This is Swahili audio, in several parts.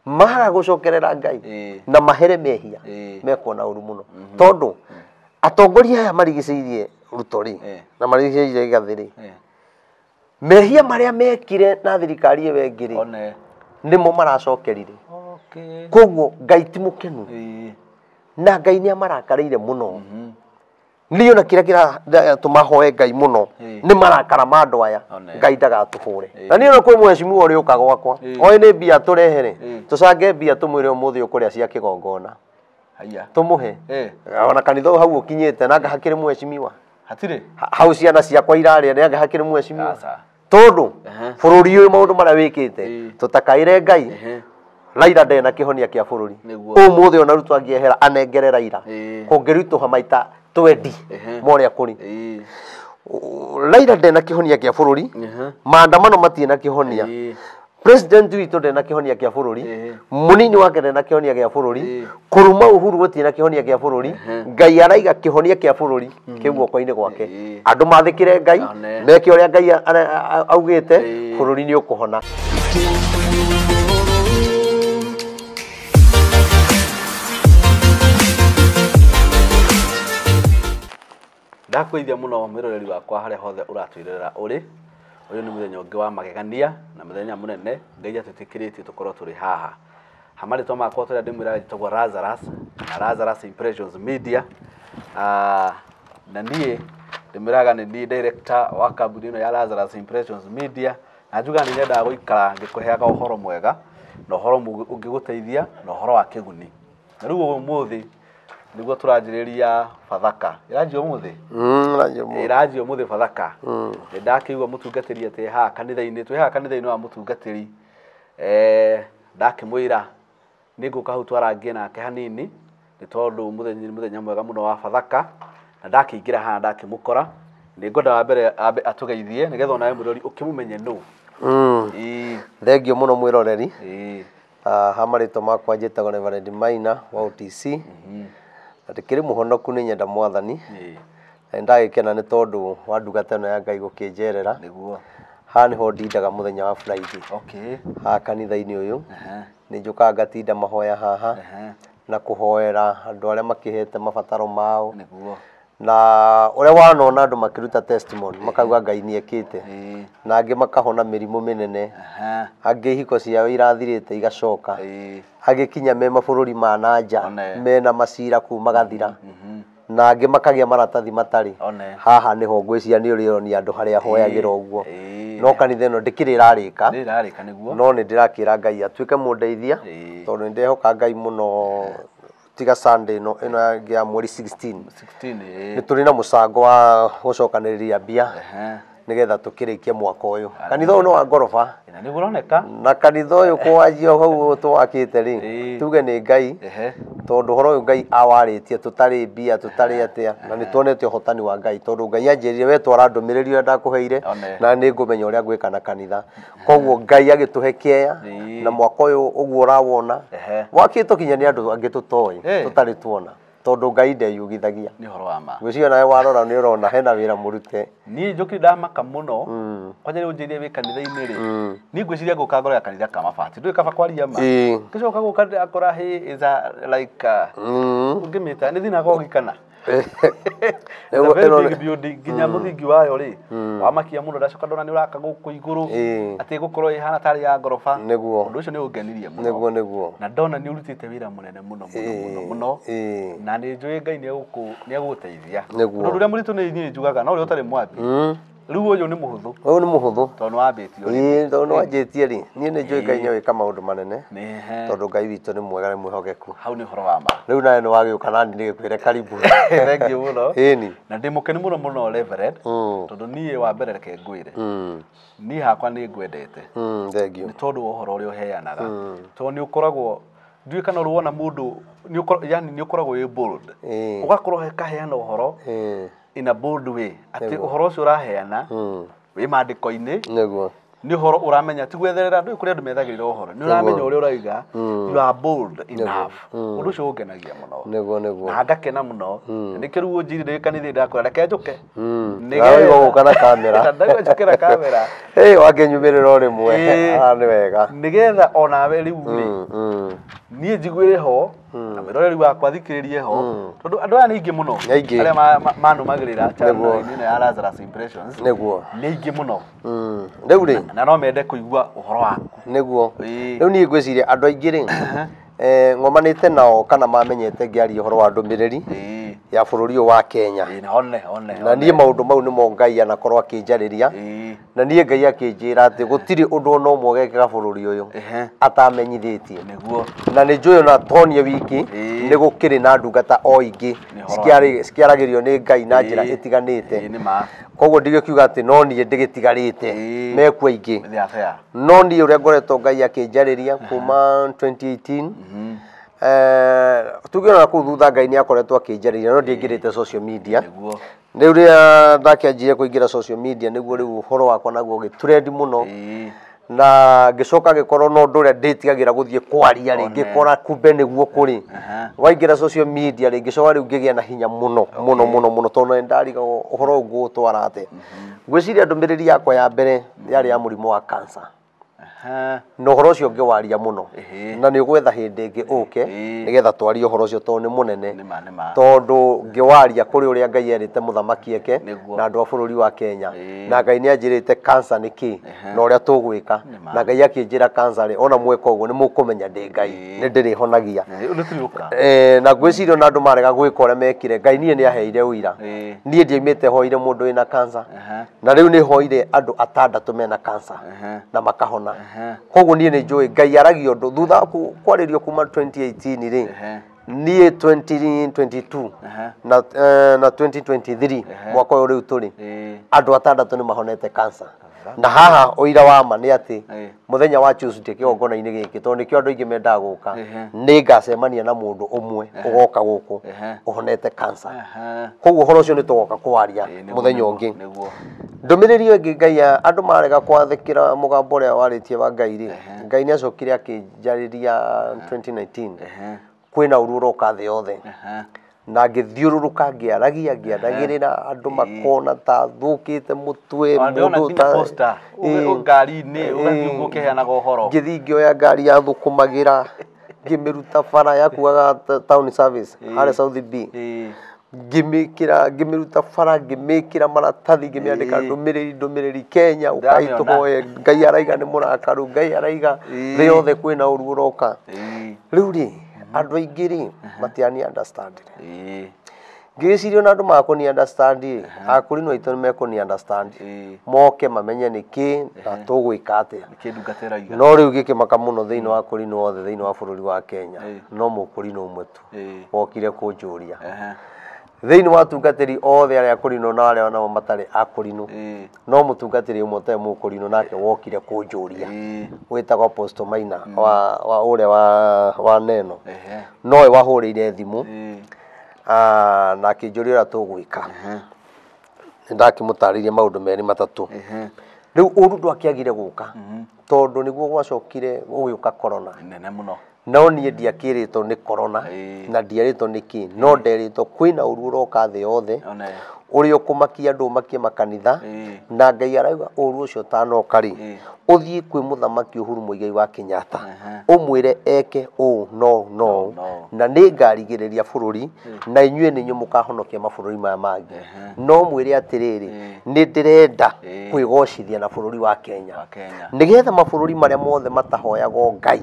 maga gucokerera Ngai na mahere mehia mekuona uru muno tondu atongoria aya marigiceirie Ruto na marigiceirie Gathiri mehia maria mekire na thirikari iyo engiri nimo maracokerire koguo Ngai ti mukenu na Ngai ni amarakarire muno niyo na kira tumahoe Ngai muno ni marakara mandu aya Ngai ndagatuhure na niyo na kwi mwecimu uri uka gwakwa oi ni bia turehere tucange bia tumwire umuthi ukuria cia kigongona tumuhe ona kanitha hau ukinyite na ngahakire mwecimiwa hatire hau ciana ciakwa iraria ni ngahakire mwecimiwa tondu bururi uyu maundu maria wikite tutakaire Ngai Raila ndena kihonia kia bururi umuthi ona Ruto angiehera anengere Raila kungirituha maita 20 moria kuri Raila ndena kihonia kia bururi maandamano matina kihonia president witu ndena kihonia kia bururi munini wake ndena kihonia kia bururi kuruma Uhuru gutina kihonia kia bururi Ngai araiga kihonia kia bururi kiugo kwaine gwake andu mathikire Ngai meke uria Ngai augite bururi ni ukuhona ndakwithia muno miroreri wakwa haria hothe uratwirera uri uyu ni muthenya ungi wa magegania na muthenya munene Ngai atutikiritie tukorwo turi haha hamari to makwa turia ndimwira jitagwo Lazarus na Lazarus Impressions Media na niĩ ndimwiraga ni director wa kambuni ino ya Lazarus Impressions Media na njuga ni ndenda guikara ngikuheaga uhoro mwega na uhoro ungiguteithia na uhoro wa kiguni na riu umuthi niguo turanjiriria Bathaka iranjio muthi iranjio muthi Bathaka ndakiigua mutungatiri ate ha kanitha-ini twi ha kanitha-ini wa mutungatiri ndakimwira ninguka hau twarangie nake hanini ni tondu muthenya mwega muno wa Bathaka na ndakiingira ha ndakimukora ningoda wa mbere atugeithie nigetha nawe mwirori ukimumenye no thengio muno mwiroreri hamarito makwa njitagwo Reverend Maina wa OTC ndikiri muhonoku ni nyenda mwathani ndagikena ni tondu wa ndugata no ya Ngai gukinjerera niguo ha ni ho ndindaga muthenya wa Friday ha kanitha-ini uyu ni njuka ngatinda mahoya haha na kuhoera andu aria makihete mabataro mao niguo na uria wanona andu makiruta testimony makauga Ngai ni ekite na angi makahona mirimu minene angi hiko ciao irathirite igacoka agikinya me mabururi ma nanja mena macira kuma gathira na angi makagia maratathi matari haha niho ngwiciria ni urioni andu haria hoyagira uguo no kanitha ino ndikiri irarika niguo no ni ndirakira Ngai atuike mundeithia tondu ndehoka Ngai muno tiga Sunday ino ya mweri 16 ni turi na mucango wa gucokaniriria mbia nigetha tukirikia mwaka uyu kanitha uyu no wa ngorofa ina ni guroneka na kanitha uyu kwajio hau twakite ri tuge ni Ngai tondu horo uyu Ngai awaritie tutari mbia tutari atia na ni tuonete hotani wa Ngai tondu Ngai anjirire we twara ndumiriri uria ndakuheire na ni ngumenya uria gwika na kanitha koguo Ngai agituhe kieya na mwaka uyu uguo urawona wakito kinya ni andu angi tutoi tutari tuona tondu Ngai ndeyugithagia ni horo wa ma gwiciria nawe warora ni urona hena wira murute ni njuki ndamaka muno kwanja unjirie wi kanitha-ini ri ni gwiciria guka ngoro ya kanitha ka mabati ndui kaba kwaria ma kicoka guka akora he is a like ungimita ni thina gogikana nginya muthingi wayo ri wamakia muno ndacoka ndona ni uraka guku iguru ati gukorwo ihana tari ya ngorofa niguo undu ucio ni ungenirie muno niguo na ndona ni urutite wira munene muno muno na ni njui Ngai ni aguteithia undu uria muritu ni njugaga no uri utari mwambi riu uyu ni muhuthu tondu wambitio tondu wanjitie ri ni njui Ngai ni wika maundu manene tondu Ngai witu ni mwega ni mwihogeku hau ni horo wa ma riu nawe ni wagiuka nani ni gikwire karibu thank you muno ni na ndimukeni muno Reverend tondu nie wa mbere reke ngwire ni hakwa ni ngwendete thank you ni tondu uhoro uri uheanaga tondu ni ukoragwo ndui kana ruona mundu ni ukoragwo wi bold ugakorwo kaheana uhoro in a bold way ati uhoro ucio uraheana wi mandiko-ini niguo ni horo uramenya ti gwetherera andu kuri andu methagirira horo ni uramenya uri uraiga you are bold enough undu ucio ungenagia muno na ngakena muno ni kiruo njiri kanithi ndakora reke njuke nigetha gukana kamera ndagwa njukira kamera wakenyumirira rimwe ni wega nigetha onawe riu nie njiguire ho na miroreri wakwa thikiririe ho tondu andu aya ni ingi muno aria manumagirira channel ni ya Lazarus Impressions niguo ni ingi muno riu ri na no mende kuigua uhoro waku niguo riu ni ngwiciria andu aingi ri ngomanite nao kana mamenyete ngiaria uhoro wa ndumiriri ya bururi wa Kenya na nie maundu mau nimo Ngai anakorwo akinjariria na nie Ngai akinjira ati gutiri undu no mwegeka bururi uyu atamenyithitie niguo na ni njuyo na tonie wiki ni gukiri na ndungata o ingi skiaragirio ni Ngai na njira itiganite koguo ndigikiuga ati no nie ndigitigarite mekwa ingi no nie uria ngoretwo Ngai akinjariria kuma 2018 tugiona ku thutha Ngai ni akoretwo akinjariria no ndingirite social media riu ria ndakianjire kuingira social media niguo riu uhoro wakwa naguo gitrend muno na gicoka gikorwo no nduria nditigagira guthie kwaria ringi kora kumbe niguo kuri waingira social media ringi coka riu ngigia na hinya muno tondu ndariga uhoro ugu twara ate gwiciria ndumiriri yakwa ya mbere yari ya murimo wa cancer no horo cio ngiwaria muno na ni gwetha hindi ingi uke nigetha twarie horo cio tondu ni munene tondu ngiwaria kuri uria Ngai erite muthamaki eke na andu a bururi wa Kenya na Ngai ni anjirite cancer niki na uria tugwika na Ngai akinjira cancer ri ona mweka uguo ni mukumenya ndi Ngai ni ndiri honagia na gwicirio na andu marega gwika uria mekire Ngai nie ni aheire uira nie ndiaimite hoire mundu ina cancer na riu ni hoire andu 6 mena cancer na makahona koguo nie ni njui Ngai aragio ndu thutha kwaririo kuma 2018 ri nie 2022 na 2023 mwaka uyu riu turi andu 6 ni mahonete cancer na haha oira wa ma ni ati muthenya wa Tuesday kigongona-ini giki tondu nikio andu ingi mendaga guka ni ngacemania na mundu umwe ugoka guku uhonete cancer koguo horo cio ni tugoka kwaria muthenya ungi ndumiriri ingi Ngai andu marega kwathikira mugambo uria waritie wa Ngai ri Ngai ni acokire akinjariria 2019 kwina ururo ukathi yothe na ngithiururuka ngiaragirira andu makona ta thukite mutwe mundu ta ngari-ini ugathiungu kiheanaga uhoro ngithi ngioya ngari ya thukumagira ngimiruta bara yakuaga town service hare South B ngimiruta bara ngimikira maratathi ngimiandika ndumiriri Kenya ukaituhoe Ngai araiga ni murakaru Ngai araiga thi yothe kwina uru uroka riu ri andu aingi ri matiani understand ngicirio na andu makoni understand akuri no itoni mekoni understand moke mamenye niki na tugwika atia kindungatiraga no riu gikimaka muno thiini wa kuri no othe thiini wa bururi wa Kenya no mukuri no umwe tu wokire kunjuria thiini wa tungatiri othe aria kurino na aria nao matari akurino no mutungatiri umwe te mukurino nake wokire kunjuria witagwo Apostle Maina wa uria wa neno noe wahurire thimu na kinjuria tugwika ndakimutariria maundu meri matatu riu uru ndwakiagire guka tondu niguo gwacokire gugiuka corona nene muno no nie ndiakiritwo ni corona na ndiaritwo niki no nderitwo kwina uru uroka thi yothe uri ukumakia andu makie makanitha na Ngai arauga uru ucio tanoka ri uthie kwi muthamaki Uhuru Muigai wa Kenyatta umwire eke no na ni ngarigiriria bururi na inyue ninyu mukahonokia mabururi maya mangi no mwire atiriri ni ndirenda kwigocithia na bururi wa Kenya nigetha mabururi maria mothe matahoyago Ngai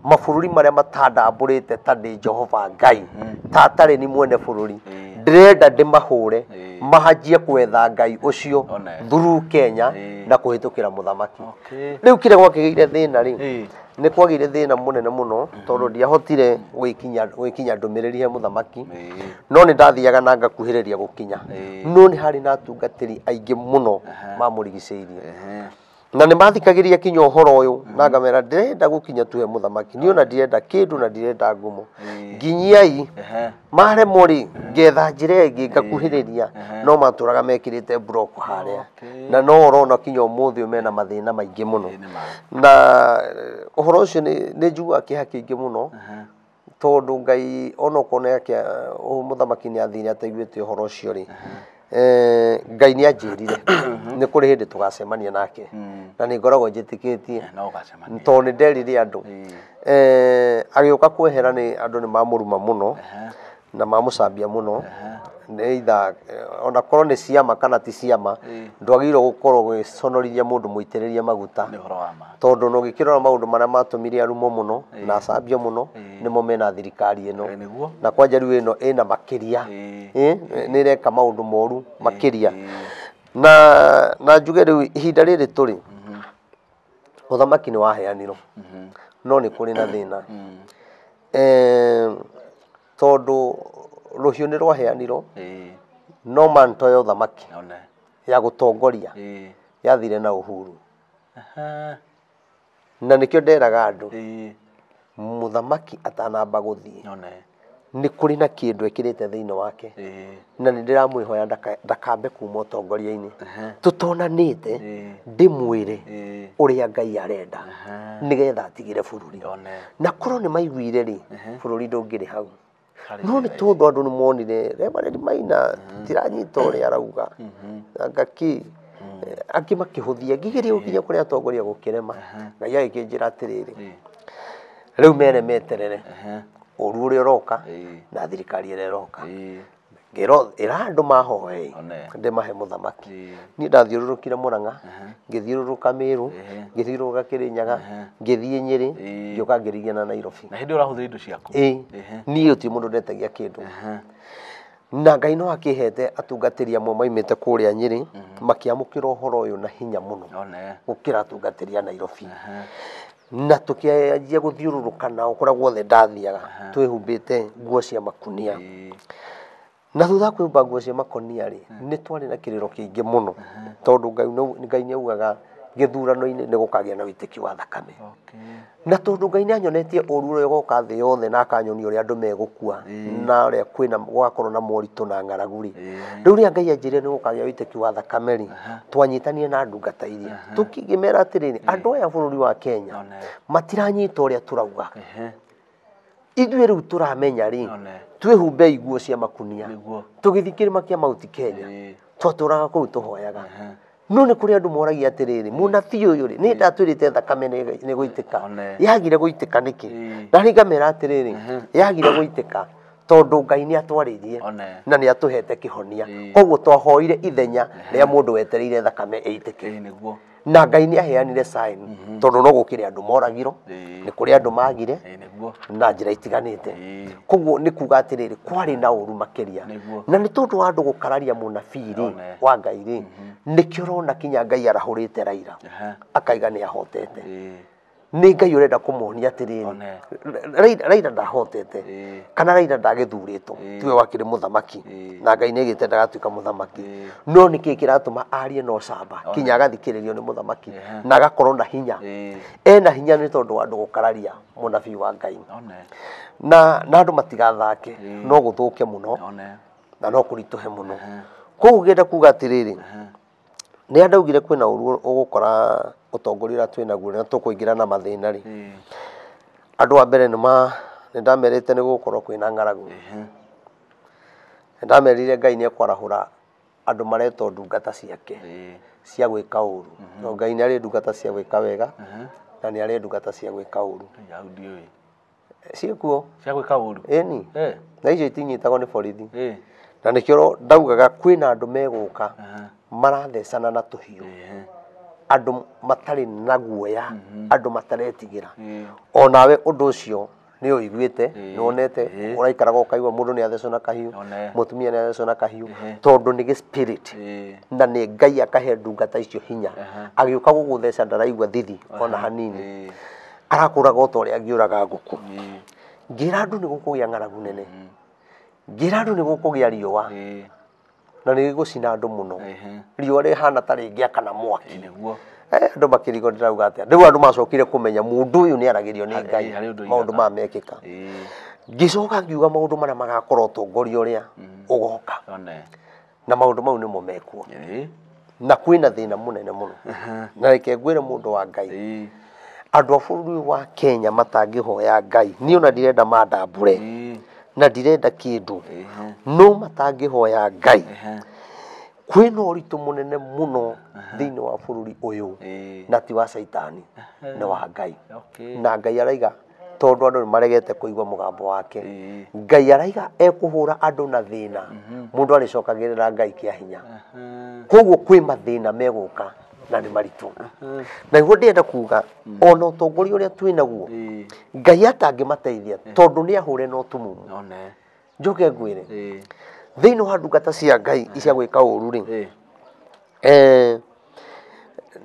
mabururi maria matandamburite ta ndi Jehova Ngai tatari ni mwene bururi ndirenda ndimahure mahajie kwetha Ngai ucio through Kenya na kuhitukira muthamaki riu kire gwakigeire thina ri ni kwagire thina munene muno tondu ndiahotire gwikinya ndumiriri he muthamaki no ni ndathiaga na ngakuhiriria gukinya no ni hari na tungatiri aingi muno mamurigiceirie na nä mathikagä kinya å horo å yå na ngamera ndärenda gå kinya tuhe må thamaki nä ona ndirenda kä ndå na ndirenda ngumo nginyiai maremwo rä ngetha njä ra ä ngä ngakuhä rä ria no matå raga mekä rä te harä a na no orona kinya å må thä å mena mathä na maingä må no na å horo å cio nä njugaga kä ha kä ingä må no tondå Ngai ona okorwo må thamaki nä athire ataiguä te å horo å cio rä Ngai nä anjä rire nä kå rä hä ndä tå gacemania nake na nä ngoragwo njä tä kä tie tondå nä nderire andå agä å ka kwehera nä andå nä mamå ruma må no na mamå cambia må no either ona korwo nä ciama kana ti ciama ndwagä irwo gå korwo gå conorithia må ndå må itä rä ria maguta tondå no gä kä rora maå ndå marä a matå mire arumo må no na acambio må no nä mo mena thirikari ä no na kwanja rä u ä no ä na makä ria nä reka maå ndå moru makä ria na njuge rä u ihinda rä rä tå rä å thamaki nä waheanirwo no nä kå rä na thä na tondå rå hiå nä rwaheanirwo no manto ya å thamaki ya gå tongoria yathire na Uhuru na nä kä o nderaga andå må thamaki atanamba gå thiä nä kå rä na kä ndå ekä rä te thä inä wake na nä ndä ramwä hoya ndakambe kuma å tongoria-inä tå tonanä te ndä mwä re å rä a Ngai arenda nä getha atigä re bå rå ri na korwo nä maiguire rä bå rå ri ndå ngä rä hau no nä tondå andå nä monire Reverend Maina tiranyita å rä a arauga ngaki angä makä hå thia ngigä rä gå kinya kå rä atongoria gå kä rema Ngai agä njä ra atä rä rä rä u mere meterere å ru å rä a å roka na thirikari ä rä a ä roka ä ra andå mahoe ndä mahe må thamaki niä ndathiå rå rå kire Mũrang'a ngä thiå rå rå ka Mä rå ngä thiå rå rå ka Kĩrĩnyaga ngä thiä Nyeri ngä å ka ngä rigia na Nairobi na hĩndĩ å rahũthĩra indo ciaku niä å ti må ndå ndetagia kä ndå na Ngai no akä hete atungatä ri amwe maimä te kå rä a Nyeri makä amå kä ra å horo å yå na hinya må no gå kä ra atungatä ri a Nairobi na tå kä anjia gå thiå rå rå ka nao kå rä a guothe ndathiaga twä humbä te nguo cia makunia na thutha wa kwĩhumba nguo cia makonia rĩ nĩ twarĩ na kĩrĩro kĩingĩ mũno tondũ Ngai nĩ augaga gĩthurano-inĩ nĩ gũkagĩa na wĩtĩki wa thakame na tondũ Ngai nĩ anyonetie ũru ũrĩa ũgoka thĩ yothe na akanyonia ũrĩa andũ megũkua na ũrĩa kwĩna gũgakorwo na moritũ na ng'aragu rĩ rĩu rĩrĩa Ngai anjĩrire nĩ gũkagĩa wĩtĩki wa thakame rĩ twanyitanire na ndungata iria tũkĩmera atĩrĩrĩ andũ aya bũrũri wa Kenya matiranyita ũrĩa tũrauga ithuĩ rĩu tũramenya rĩ twĩhumbe nguo cia makunia tũgĩthiĩ kĩrĩma kĩa Mount Kenya twatũraga kũu tũhoyaga no nĩ kũrĩ andũ moragia atĩrĩrĩ mũnabii ũyũ rĩ nĩ ndatwĩrĩte thakame nĩ gũitĩka yagire gũitĩka nĩkĩ na nĩ ngamera atĩrĩrĩ yagire gũitĩka tondũ Ngai nĩ atwarĩirie na nĩ atũhete kĩhonia koguo twahoire ithenya rĩa mũndũ wetereire thakame ĩitĩke na Ngai nĩ aheanire sign tondũ no gũkĩrĩ andũ moragirwo nĩ kũrĩ andũ magire na njĩra itiganĩte koguo nĩ kuga atĩrĩrĩ kwarĩ na ũru makĩria na nĩ tondũ wa andũ gũkararia mũnabii rĩ wa Ngai rĩ nĩkĩo ũrona kinya Ngai arahũrĩte Raila akaiga nĩ ahotete nĩ Ngai ũrenda kũmuonia atĩrĩrĩ Raila ndahotete kana Raila ndagĩthurĩtwo tiwe wakĩrĩ mũthamaki na Ngai nĩ agĩte ndagatuĩka mũthamaki no nĩkĩ kĩratũma arie na ũcamba kinya agathikĩrĩrio nĩ mũthamaki na agakorwo na hinya ena hinya nĩ tondũ wa andũ gũkararia mũnabii wa Ngai na andũ matigathake no gũthũke mũno na no kũritũhe mũno koguo ngĩenda kuga atĩrĩrĩ nĩ andaugire kwĩna ũru ũgũkora ũtongoria ũrĩa twĩnaguo na tũkũingĩra na mathĩna rĩ andũ a mbere nĩ ndamerĩte nĩ gũgũkorwo kwĩna ng'aragu nĩ ndamerire Ngai nĩ ekwarahũra andũ maretwo ndungata ciake cia gwĩka ũru no Ngai nĩ arĩ ndungata cia gwĩka wega na nĩ arĩ ndungata cia gwĩka ũru ciĩkuo cia gwĩka ũru ĩni na icio itinyitagwo nĩ borithi na nĩkĩo ndaugaga kwĩna andũ megũka marathecana na tũhiũ andũ matarĩ na guoya andũ mataretigĩra onawe ũndũ ũcio nĩ ũiguĩte nĩ wonete ũraikaraga ũkaigua mũndũ nĩ athecwo na kahiũ mũtumia nĩ athecwo na kahiũ tondũ nĩ spirit na nĩ Ngai akahe ndungata icio hinya agĩũka gũgũtheca ndaraigua thithi ona hanini arakũraga o ta ũrĩa angĩũraga ngũkũ ngĩra andũ nĩ gũkũgĩa ng'aragu nene ngĩra andũ nĩ gũkũgĩa riũa na nĩ gũcina andũ mũno riũa rĩhana ta rĩngĩakana mwaki Andũ makĩrigwo ndĩrauga atĩa. Rĩu andũ macokire kũmenya mũndũ ũyũ nĩ aragĩrio nĩ Ngai, maũndũ maya mekĩka. Ngĩcoka ngiuga maũndũ marĩa magakorwo ũtongoria ũrĩa ũgoka, na maũndũ mau nĩmo mekuo, na kwĩna thĩna mũnene mũno. Na reke ngwĩre mũndũ wa Ngai, andũ a bũrũri wa Kenya matangĩhoya Ngai, niĩ ona ndirenda mandambũre na ndirenda kĩndũ, no matangĩhoya Ngai, kwĩna ũritũ mũnene mũno thĩinĩ wa bũrũri ũyũ, na ti wa caitani, nĩ wa Ngai. Na Ngai araiga tondũ andũ nĩ maregete kũigua mũgambo wake, Ngai araiga ekũhũra andũ na thĩna, mũndũ arĩcokagĩrĩra Ngai kĩa hinya. Koguo kwĩ mathĩna megũka na nĩ maritũ. Na niguo ndĩrenda kuga ona ũtongoria ũrĩa twĩnaguo, Ngai atangĩmateithia tondũ nĩ ahũre na ũtumumu. Njoke ngwĩre thĩinĩ wa ndungata cia Ngai cia gwĩka ũũru rĩ,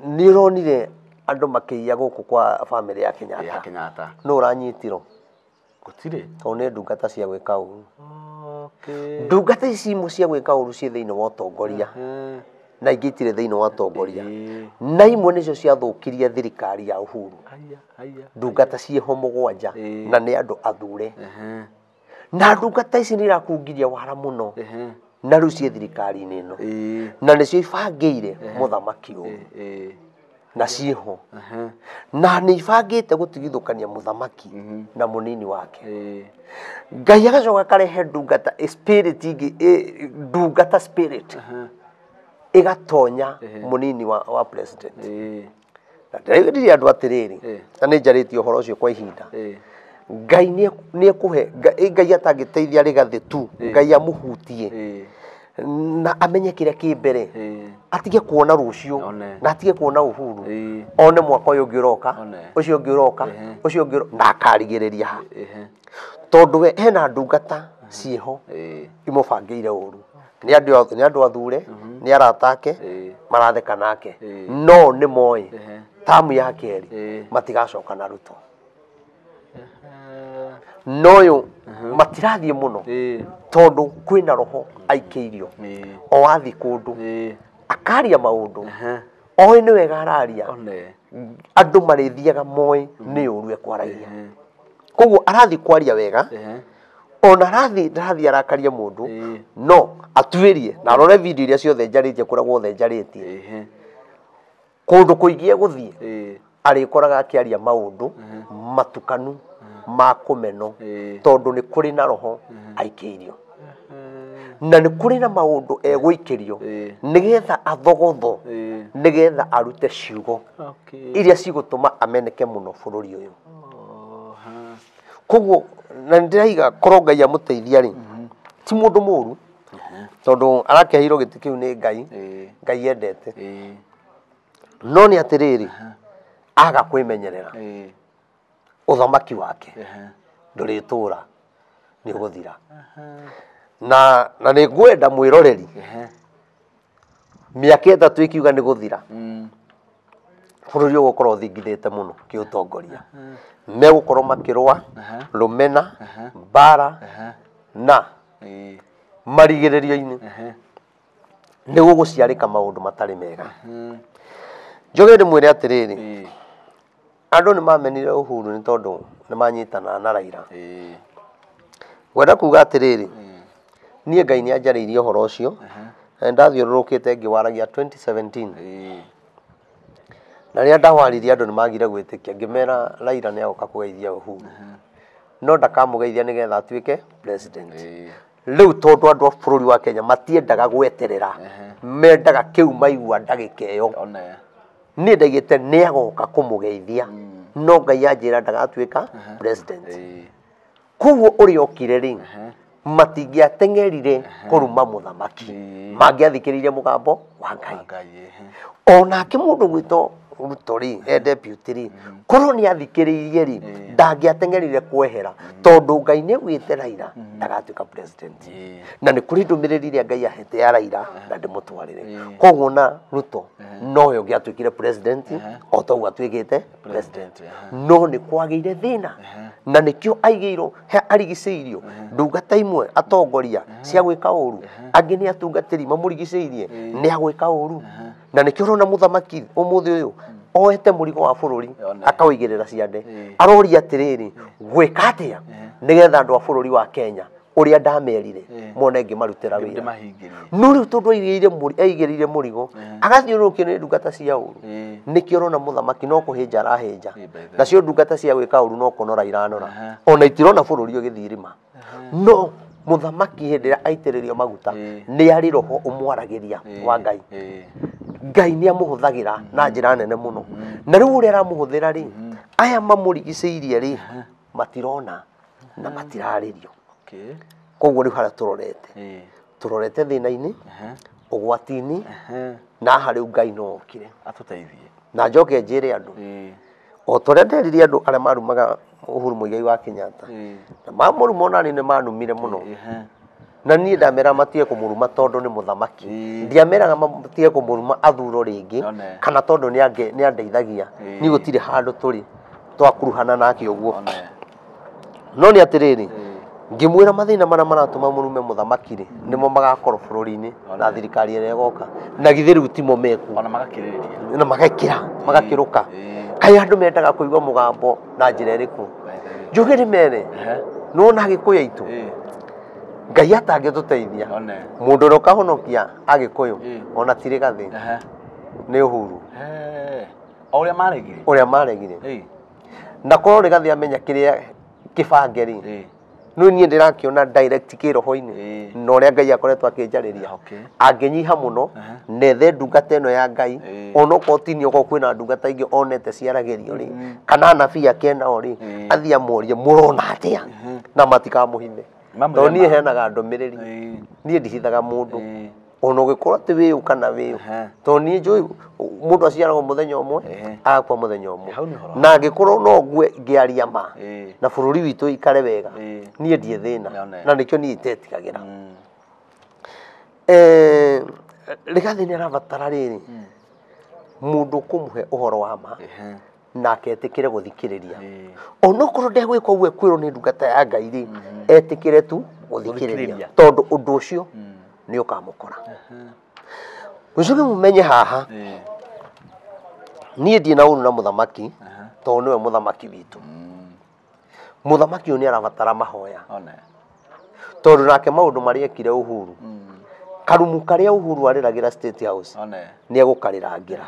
nĩ ũronire andũ makĩiya gũkũ kwa family ya Kenyatta. Nũ ũranyitirwo? Gũtirĩ. Tondũ nĩ ndungata cia gwĩka ũũru. Ndungata ici imwe cia gwĩka ũũru ciĩ thĩinĩ wa ũtongoria, na ingĩ itirĩ thĩinĩ wa ũtongoria, na imwe nĩcio ciathũkirie thirikari ya Uhuru. Ndungata ciĩho mũgwanja na nĩ andũ athure, na ndungata ici nĩ irakungiria wara mũno, na rĩu ciĩ thirikari-inĩ ĩno, na nĩcio ibangĩire mũthamaki ũyũ, na ciĩho, na nĩ ibangĩte gũtigithũkania mũthamaki na mũnini wake. Ngai agacoka akarehe ndungata spirit ingĩ, ndungata spirit igatonya mũnini wa president. Na ndĩreciria andũ atĩrĩrĩ, na nĩ njarĩtie ũhoro ũcio kwa ihinda, Ngai nĩ ekũhe, Ngai atangĩteithia Rigathĩ tu, Ngai amũhutie na amenye kĩrĩa kĩ mbere, atige kuona rũciũ na atige kuona Uhuru, one mwaka ũyũ ũngĩ ũroka, ũcio ũngĩ ũroka, ũcio ũngĩ na akarigĩrĩria ha, tondũ we hena ndungata ciĩho imũbangĩire ũũru. Nĩ andũ athure, nĩ arata ake, maratheka nake, no nĩ moĩ tamu ya kerĩ matigacoka na Ruto. Noyo matirathiĩ mũno tondũ kwĩna roho aikĩirio, o wathi kũndũ akaria maũndũ, oĩ nĩ wega araria, andũ marĩthiaga moĩ nĩ ũru ekwaragia. Koguo arathi kwaria wega, ona arathi arakaria mũndũ, no atuĩrie na arore video iria ciothe njarĩtie kũrĩa guothe njarĩtie, kũndũ kũingĩ egũthiĩ arĩkoraga akĩaria maũndũ matukanu ma kũmeno, tondũ nĩ kũrĩ na roho aikĩirio, na nĩ kũrĩ na maũndũ egũikĩrio nĩgetha athogotho, nĩgetha arute ciugo iria cigũtũma ameneke mũno bũrũri ũyũ. Koguo na ndĩraiga korwo Ngai amũteithia rĩ, ti mũndũ mũru, tondũ arakĩheirwo gĩtĩ kĩu nĩ Ngai, Ngai endete, no nĩ atĩrĩrĩ, aga kwĩmenyerera ũthamaki wake ndũrĩtũra, nĩ ũgũthira. Na nĩ ngwenda mwĩroreri, mĩaka ĩtatũ ikiuga nĩ gũthira, bũrũri ũgũkorwo ũthingithĩte mũno kĩũtongoria, megũkorwo makĩrũa rũmena, mbara na marigĩrĩrio-inĩ, nĩguo gũciarĩka maũndũ matarĩ mega. Njoge ndĩmwĩre atĩrĩrĩ, andũ nĩ mamenire Uhuru nĩ tondũ nĩ manyitana na Raila. Ngwenda kuga atĩrĩrĩ, niĩ Ngai nĩ anjarĩirie ũhoro ũcio, ndathiũrũrũkĩte ngĩwaragia 2017, na rĩrĩa ndawaririe andũ nĩ magire gwĩtĩkia, ngĩmera Raila nĩ agoka kũgeithia Uhuru, no ndakamũgeithia nĩgetha atuĩke president. Rĩu tondũ andũ a bũrũri wa Kenya matiendaga gweterera, mendaga kĩu maigua ndagĩka ĩyo, niĩ ndaigĩte nĩ agoka kũmũgeithia, no Ngai anjĩra ndagatuĩka president. Koguo ũrĩa okire rĩ, matingĩateng'erire kũruma mũthamaki, mangĩathikĩrĩirie mũgambo wa Ngai. Onake mũndũ gwĩtwo Ruto rĩ, deputy rĩ, korwo nĩ athikĩrĩirie rĩ, ndangĩateng'erire kwehera, tondũ Ngai nĩ augĩte Raila ndagatuĩka president, na nĩ kũrĩ ndũmĩrĩri iria Ngai ahete ya Raila na ndĩmũtwarĩre. Koguo na Ruto nowe ũngĩatuĩkire president, o toguo atuĩkĩte president, no nĩ kwagĩire thĩna, na nĩkĩo aigĩirwo arigicĩirio ndungata imwe atongoria cia gwĩka ũũru, angĩ nĩ atungatĩri mamũrigicĩirie nĩ agwĩka ũũru, na nĩkĩo ũrona mũthamaki ũmũthĩ ũyũ ohete mũrigo wa bũrũri akaũigĩrĩra ciande aroria atĩrĩrĩ gwĩka atĩa nĩgetha andũ a bũrũri wa Kenya ũrĩa ndamerire mone ngĩmarutĩra wĩra no rĩu tondũ aigĩrĩire mũrigo agathiũrũrũkio nĩ ndungata cia ũru nĩkĩo ũrona mũthamaki no kũhĩnja arahĩnja nacio ndungata cia gwĩka ũru no kũnora iranora ona itirona bũrũri ũgĩthiĩ irima no mũthamaki hĩndĩ ĩrĩa aitĩrĩrio maguta nĩ arĩ roho ũmwaragĩria wa Ngai Ngai nĩ amũhũthagĩra na njĩra nene mũno na rĩu ũrĩa aramũhũthĩra rĩ aya mamũrigicĩirie rĩ matirona na matirarĩrio koguo rĩu harĩa tũrorete thĩna-inĩ ũgwati-inĩ na harĩ Ngai no okire atũteithie na njoke njĩre andũ o torĩa nderirie andũ arĩa marumaga Uhuru Muigai wa Kenyatta na mamũruma onani nĩ manumire mũno na niĩ ndamera matige kũmũruma tondũ nĩ mũthamaki ndiameraga matige kũmũruma athuro rĩngĩ kana tondũ nĩ andeithagia niĩ gũtirĩ handũ tũrĩ twakuruhana nake ũguo no nĩ atĩrĩrĩ ngĩmwĩra mathĩna marĩa maratũma mũrume mũthamaki rĩ nĩmo magakorwo bũrũri-inĩ na thirikari ĩrĩa ĩgoka na githĩ rĩu timo meku ona magakĩrĩrĩria na magakĩrũka kaĩ andũ mendaga kũigua mũgambo na njĩra ĩrĩkũ njuge nĩ mere nona Agĩkũyũ aitũ Ngai atangĩtũteithia mũndũ ũrĩa ũkahonokia Agĩkũyũ ona tirĩ gathĩ nĩ Uhuru ũrĩa maregire na korwo nĩ gathĩ amenya kĩrĩa kĩbange rĩ no niĩ ndĩrakĩona direct kĩroho-inĩ na ũrĩa Ngai akoretwo akĩnjarĩria angĩnyiha mũno nethe ndungata ĩno ya Ngai onokorwo tinio ko kwĩna ndungata ingĩ onete ciaragĩrio rĩ kana anabii ake nao rĩ athiĩ amorie mũrona atĩa na matikamũhithe tondũ niĩ heanaga ndũmĩrĩri niĩ ndihithaga mũndũ ona ũgĩkorwo atĩ wĩyũ kana wĩyũ tondũ niĩ njũĩ mũndũ aciaragwo mũthenya ũmwe agakua mũthenya ũmwe na angĩkorwo no ngue ngĩaria ma na bũrũri witũ ikare wega niĩ ndiĩ thĩna na nĩkĩo niĩ itetigagĩra Rigathĩ nĩ arabatara rĩrĩ mũndũ kũmũhe ũhoro wa ma nake etĩkĩre gũthikĩrĩria onokorwo ndegwĩka ũguo ekwĩrwo nĩ ndungata ya Ngai rĩ etĩkĩre tu gũthikĩrĩria tondũ ũndũ ũcio nĩ ũkamũkora ũcoke mũmenye haha niĩ ndiĩ na ũru na mũthamaki tondũ nĩwe mũthamaki witũ mũthamaki ũyũ nĩ arabatara mahoya tondũ nake maũndũ marĩa ekire Uhuru karumu karĩa Uhuru arĩragĩra State House nĩ egũkarĩrangĩra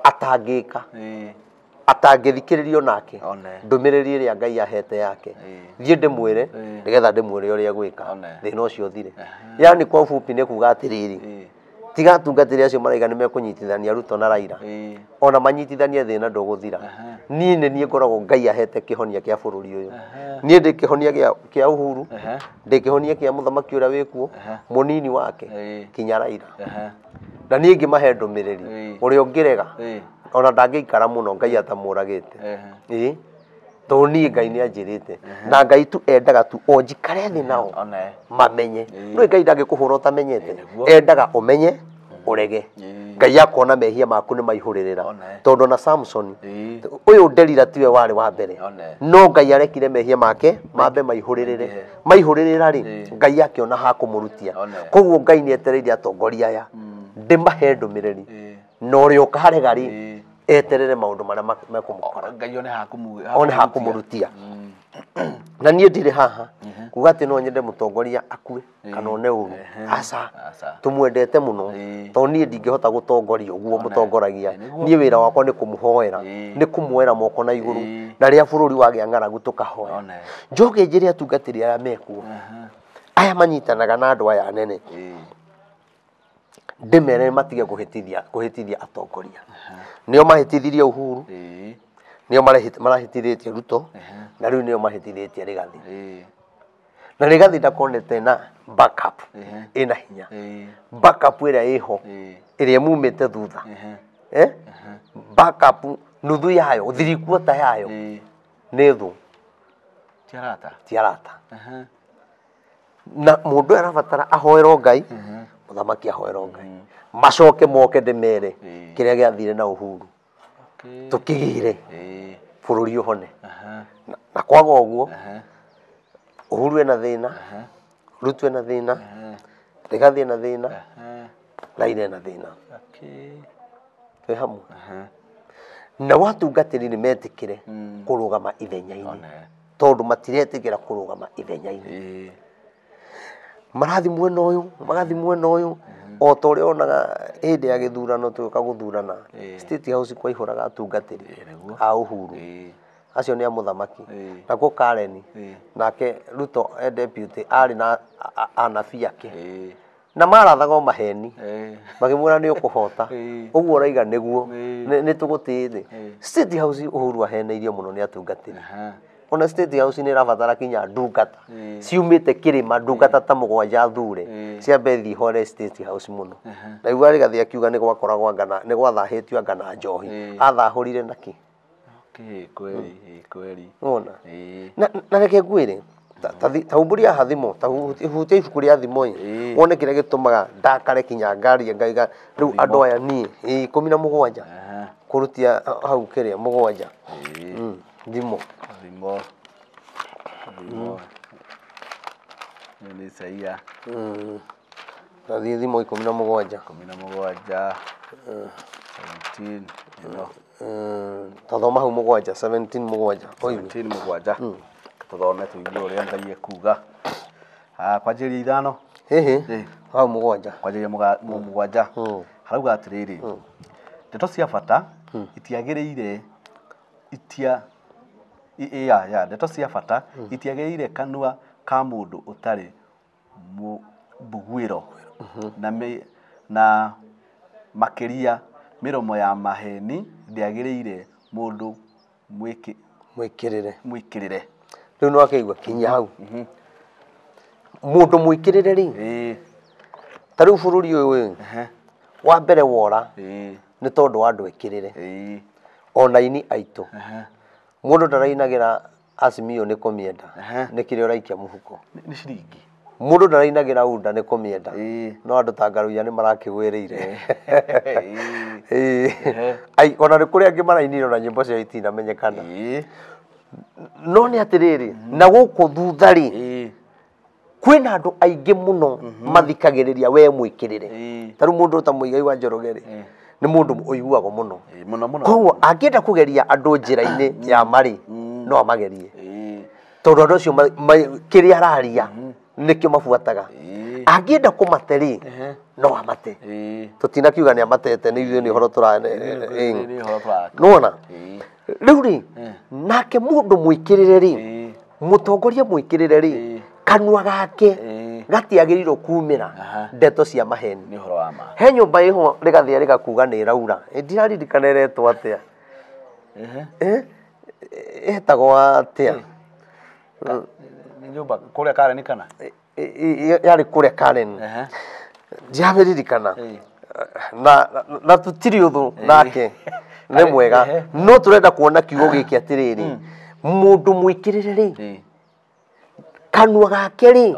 atangĩka atangĩthikĩrĩrio nake ndũmĩrĩri ĩrĩa Ngai ahete yake thiĩ ndĩmwĩre nĩgetha ndĩmwĩre ũrĩa egwĩka thĩna ũcio ũthire yani kwa ufupi nĩ kuga atĩrĩrĩ tiga atungatĩri acio maraiga nĩ mekũnyitithania Ruto na Raila ona manyitithanie thĩna ndũgũthira niĩ nĩ niĩ ngoragwo Ngai ahete kĩhonia kĩa bũrũri ũyũ niĩ ndĩ kĩhonia kĩa Uhuru ndĩ kĩhonia kĩa mũthamaki ũrĩa wĩkuo mũnini wake kinya Raila na niĩ ngĩmahe ndũmĩrĩri ũrĩa ũngĩrega ona ndangĩikara mũno Ngai atamũragĩte tondũ niĩ Ngai nĩ anjĩrĩte na Ngai tu endaga tu onjikare thĩ nao mamenye no Ngai ndangĩkũhũra ũtamenyete endaga ũmenye ũrege Ngai akona mehia maku nĩ maihũrĩrĩra tondũ na Samson ũyũ Delila tiwe warĩ wa mbere no Ngai arekire mehia make mambe maihũrĩrĩra rĩ Ngai akĩona ha kũmũrutia koguo Ngai nĩ etereire atongoria aya ndĩmahe ndũmĩrĩri na ũrĩa ũkarega rĩ eterere maũndũ marĩa mekũmũkora Ngai one ha kũmũrutia na niĩ ndirĩ haha kuga atĩ no nyende mũtongoria akue kana one ũru aca tũmwendete mũno tondũ niĩ ndingĩhota gũtongoria ũguo mũtongoragia niĩ wĩra wakwa nĩ kũmũhoera nĩ kũmuoera moko na igũrũ na rĩrĩa bũrũri wagĩa ng'aragu tũkahoya njoke njĩre atungatĩri arĩa mekuo aya manyitanaga na andũ aya anene ndĩmere matige kũhĩtithia atongoria nĩo mahĩtithirie Uhuru nĩo marahĩtithĩtie Ruto na rĩu nĩo mahĩtithĩtie Rigathĩ na Rigathĩ ndakonete na backup ĩna hinya backup ĩrĩa ĩho ĩrĩa mumĩte thutha backup nuthu yayo 3/4 yayo nĩ thũ tiarata na mũndũ arabatara ahoerwo Ngai mũthamaki ahoerwo Ngai macoke moke ndĩmere kĩrĩa gĩathire na Uhuru tukigire bũrũri ũhone na kwaga ũguo Uhuru ena thĩna Ruto ena thĩna Rigathĩ ena thĩna Raila ena thĩna twĩ hamwe na watungatĩri nĩ metikire kũrũgama ithenya-inĩ tondũ matiretigĩra kũrũgama ithenya-inĩ marathi mwena ũyũ magathi mwena ũyũ o ta ũrĩa onaga hĩndĩ ya gĩthurano tũgĩũka gũthurana State House kwaihũraga atungatĩri a Uhuru acio nĩ a mũthamaki nakuo Karen nake Ruto deputy arĩ na anabii ake na marathaga maheni makĩmwĩra nĩ ũkũhota ũguo ũraiga nĩguo nĩ tũgũtĩĩte State House Uhuru aheneirio mũno nĩ atungatĩri ona State House nĩ ĩrabatara kinya ndungata ciumĩte kĩrĩma ndungata ta mũgwanja thure ciambe thiĩ hore State House mũno na igua Rigathĩ akiuga nĩ gwakoragwo ngana nĩ gwathahĩtio ngana njohi athahũrire naki kweli ona na reke ngwĩre ta umbũria haha thimo ta hutia ibuku rĩa thimo wone kĩrĩa gĩtũmaga ndakare kinya ngaria ngaiga rĩu andũ aya niĩ 17 kũrutia hau kĩrĩa mũgwanja thimo ni saia Thathiĩ thimo 17 17 tathoma hau mũgwanja 17 mũgwanja tuthome tuigue ũrĩa Ngai ekuga kwanjĩrĩria ithano hau mũgwanja kwanjĩrĩria mũgwanja harauga atĩrĩrĩ ndeto cia bata itiagĩrĩire ndeto cia bata itiagĩrĩire kanua ka mũndũ ũtarĩ mbugwĩro na makĩria mĩromo ya maheni ndĩagĩrĩire mũndũ mwĩkĩrĩre rĩu nĩ wakĩigua kinya hau mũndũ mwĩkĩrĩre rĩ ta rĩu bũrũri ũyũ wa mbere wora nĩ tondũ wa andũ ekĩrĩre ona ini aitũ mũndũ ndarainagĩra Azimio nĩ kũmĩenda nĩ kĩrĩa ũraikia mũhuko nĩ ciringi mũndũ ndarainagĩra UDA nĩ kũmĩenda no andũ ta Ngaruiya nĩ marakĩgwĩrĩire ona nĩ kũrĩ angĩ marainire ona nyĩmbo cia itinamenyekana no nĩ atĩrĩrĩ na gũkũ thutha rĩ kwĩna andũ aingĩ mũno mathikagĩrĩria we mwĩkĩrĩre ta rĩu mũndũ ta Mũigai wa Njoroge rĩ nĩ mũndũ ũiguagwo mũno koguo angĩenda kũgeria andũ njĩra-inĩ ya marĩ no amagerie tondũ andũ acio kĩrĩa araria nĩkĩo mabuataga angĩenda kũmate rĩ no amate tũtinakiuga nĩ amatete nĩ ithuĩ nĩ ũhoro nona rĩu rĩ nake mũndũ mwĩkĩrĩre rĩ mũtongoria mwĩkĩrĩre rĩ kanua gake gatiagĩrĩirwo kumĩra ndeto cia maheni he nyũmba ĩho Rigathĩ rĩgakuga nĩ ĩraura ndiraririkana ĩretwo atĩa ĩtagwo atĩa nyũmba kũrĩa Karen kana yarĩ kũrĩa Karen ndiramĩririkana na tũtirĩ ũthũ nake nĩ mwega no tũrenda kuona kiugo gĩkĩ atĩrĩrĩ mũndũ mwĩkĩrĩre rĩ kanua gake rĩ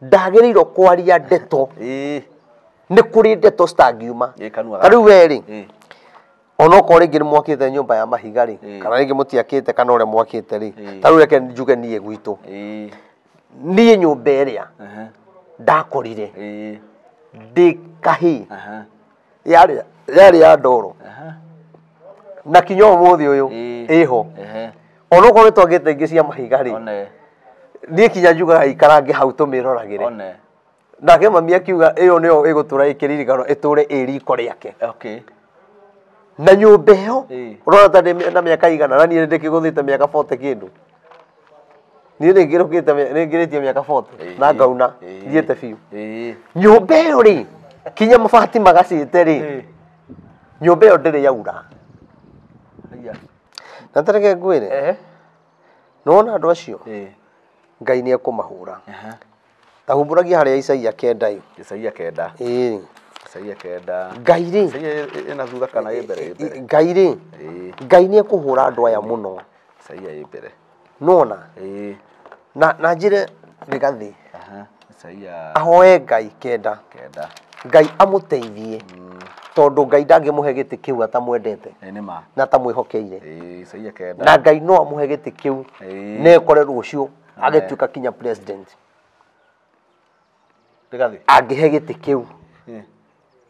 ndagĩrĩirwo kwaria ndeto nĩ kũrĩ ndeto citangiuma ta rĩu we rĩ onokorwo rĩngĩ nĩ mwakĩte nyũmba ya mahiga rĩ kana rĩngĩ mũtiakĩte kana ũrĩa mwakĩte rĩ ta rĩu reke njuge niĩ gwitũ niĩ nyũmba ĩrĩa ndakorire ndĩ kahĩ yarĩ ya ndoro na kinya ũmũthĩ ũyũ ĩho onokorwo nĩ twakĩte ingĩ cia mahiga rĩ niĩ kinya njugaga ikarange hau tũmĩroragĩre nake mami akiuga ĩyo nĩyo ĩgũtũra ĩkĩririkano ĩtũre ĩ riko rĩake na nyũmba ĩyo ũrona ta na mĩaka igana na niĩ ndĩkĩgũthĩte mĩaka 40 kĩndũ niĩ nĩngĩrĩtie mĩaka 40 na ngauna thiĩte biũ nyũmba ĩyo rĩ kinya mabati magacĩte rĩ nyũmba ĩyo ndĩrĩ yaura na tareke ngwĩre nĩwona andũ acio Ngai nĩ ekũmahũra ta humbũragia harĩa Isaia 9 Ngai rĩ ĩna thutha kana ĩ mbere Ngai rĩ Ngai nĩ ekũhũra andũ aya mũno Isaia ĩ mbere nona na njĩre Rigathĩ Isaia ahoe Ngai 9 Ngai amũteithie tondũ Ngai ndangĩmũhe gĩtĩ kĩu atamwendete na atamwĩhokeire na Ngai no amũhe gĩtĩ kĩu na ekore rũciũ agĩtuĩka kinya president Rigathĩ angĩhe gĩtĩ kĩu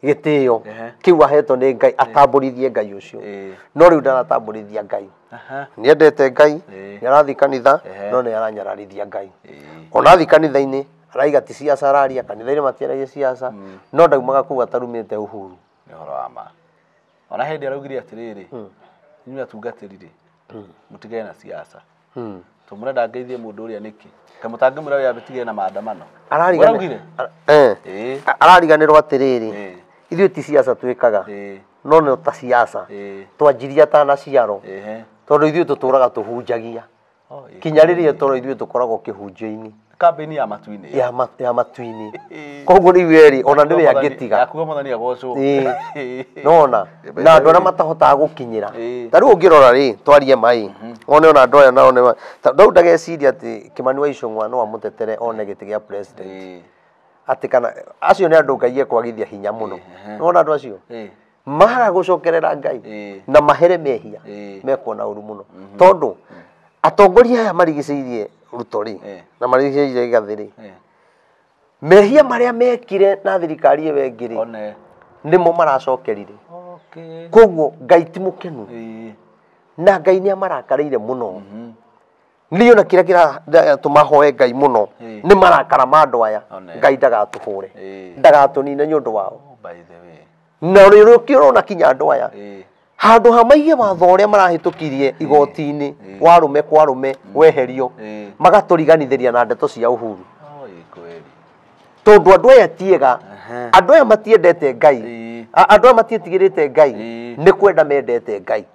gitio kiu ahetwo ni Ngai atambũrithie Ngai ucio no riu ndaratambũrithia Ngai niendete Ngai niarathi kanitha no ni aranyararithia Ngai ona thi kanitha-ini araiga ti siasa araria kanitha-ini matiaragia siasa no ndaumaga kuu atarumite uhuru ni horo wa ma ona hindi araugire atiriri inyuĩ atungatĩri mutigane na siasa tumurenda ngeithie mundu uria niki kamutangimura ya bitigane na maandamano arariganirwo atiriri ithuĩ ti siasa twikaga no no ta siasa twanjiria tana ciaro tondu ithuĩ tuturaga tuhunjagia kinya riria toro ithuĩ tukoragwo kihunjio-ini campaign ya matu-ini ya matu-ini koguo ni weri ona ni we angitiga yakuga muthani agocwo nona na andu aria matahotaga gukinyira tariu ungirora ri twarie mai one ona andu aya nao ne ndau ndageciria ati Kimani wa Icũng'wa no amutetere one giti gia president ati kana acio ni andu Ngai ekwagithia hinya muno nona andu acio mara gucokerera Ngai na mahere mehia mekuona uru muno tondu atongoria aya marigicĩirie Ruto ri na marigicĩirie Gathĩ ri mehia maria mekire na thirikari ĩyo ĩngĩ ri nimo maracokerire koguo Ngai ti mukenu na Ngai ni amarakarĩire muno niyo na kira tumahoe Ngai muno ni marakara mandu aya Ngai ndagatuhure ndagatunine nĩ ũndũ wao na rĩrĩ ũkĩrona kinya andu aya handu hamaige watho ũrĩa marahĩtũkirie igoti-inĩ warume kwa rume weherio magatũriganithĩria na ndeto cia uhuru tondu andu aya tiega andu aya matiendete Ngai andu aya matietigĩrĩte Ngai nĩ kwenda mendete Ngai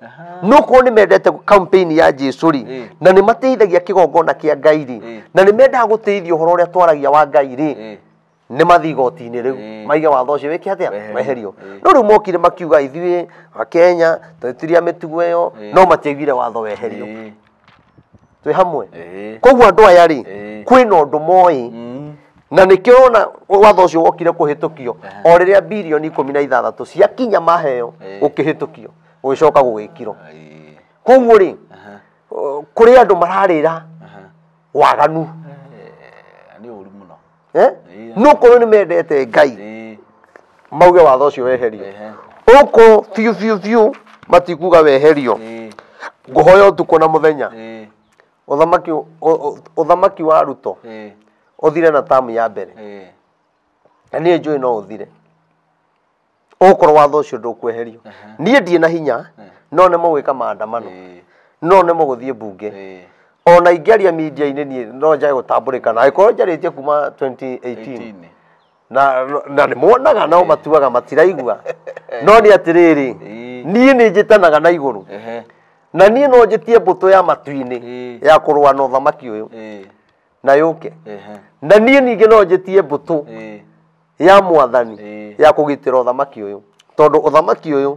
nuko ni mendete campaign ya Jesu ri na ni mateithagia kigongona kia Ngai ri na ni mendaga guteithia uhoro ũrĩa twaragia wa Ngai ri ni mathi igoti-inĩ rĩu maige watho ũcio wĩke atĩa weherio no rĩu mokire makiuga ithuĩ Akenya twetiria mĩtugo ĩyo no matiaiguire watho weherio twĩ hamwe koguo andu aya ri kwĩna ũndũ moĩ na nĩkĩo ona watho ũcio wokire kũhĩtũkio o rĩrĩa birioni 16 ciakinya maheo ũkĩhĩtũkio ũgĩcoka gũgĩkirwo koguo ri kũrĩ andũ mararĩra waganu ni ũru muno nuko ni mendete Ngai mauge watho ũcio weherio uko fiu matikuga weherio nguhoya ũtukũ na mũthenya uthamaki wa Ruto uthire na tamu ya mbere na niĩ njũĩ no uthire ukorwo watho ũcio ndũkweherio niĩ ndie na hinya no nĩ mũgwĩka maandamano no nĩ mũgũthiĩ mbunge ona ingĩaria media-inĩ niĩ no njage gũtambũrĩka na angĩkorwo njarĩtie kuma 2018 na nĩ monaga no matuaga matiraigua no nĩ atĩrĩrĩ niĩ nĩ njĩtanaga na igũrũ na niĩ no njĩtie mbũtũ ya matu-inĩ ya kũrũa na ũthamaki ũyũ na yũke na niĩ ningĩ no njĩtie mbũtũ ya mwathani ya kũgitĩra ũthamaki ũyũ tondũ ũthamaki ũyũ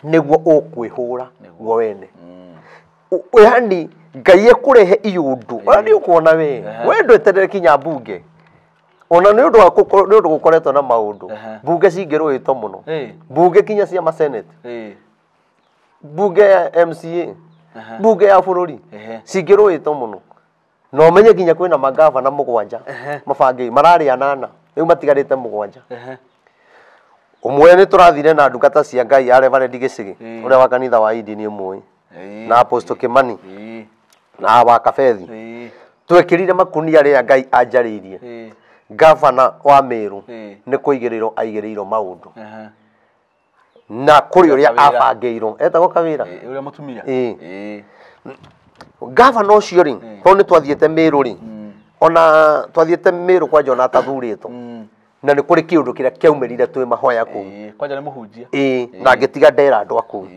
nĩguo ũkwĩhũra guo wene yani Ngai ekurehe iundu ona nĩ ũkuona we ndweterere kinya mbunge ona nĩ ũndũ gũkoretwo na maũndũ mbunge cingĩrũĩtwo mũno mbunge kinya cia masenate mbunge ya MCA mbunge ya bũrũri cingĩrũĩtwo mũno no menye kinya kwĩna magavana 7 mabangi mararĩ 8 rĩu matigarĩte 7 ũmwe nĩ tũrathire na ndungata cia Ngai ya Reverend Gĩcĩgĩ ũrĩa wa kanitha wa Idi nĩ ũmwe na Apostle Kimani na wa Kabethi twekĩrire makunia rĩa Ngai anjarĩirie gavana wa Meru nĩ kũigĩrĩrwo aigĩrĩirwo maũndũ na kũrĩ ũrĩa abangĩirwo etagwo Kawĩra ũrĩa mũtumia gavana ũcio rĩ tondũ nĩ twathiĩte Meru rĩ ona twathiĩte Meru kwa Jona atathurĩtwo na nĩ kũrĩ kĩũndũ kĩrĩa kĩaumĩrire twĩ mahoya kũu kwanja nĩ mũhunjia na ngĩtiga ndera andũ akũu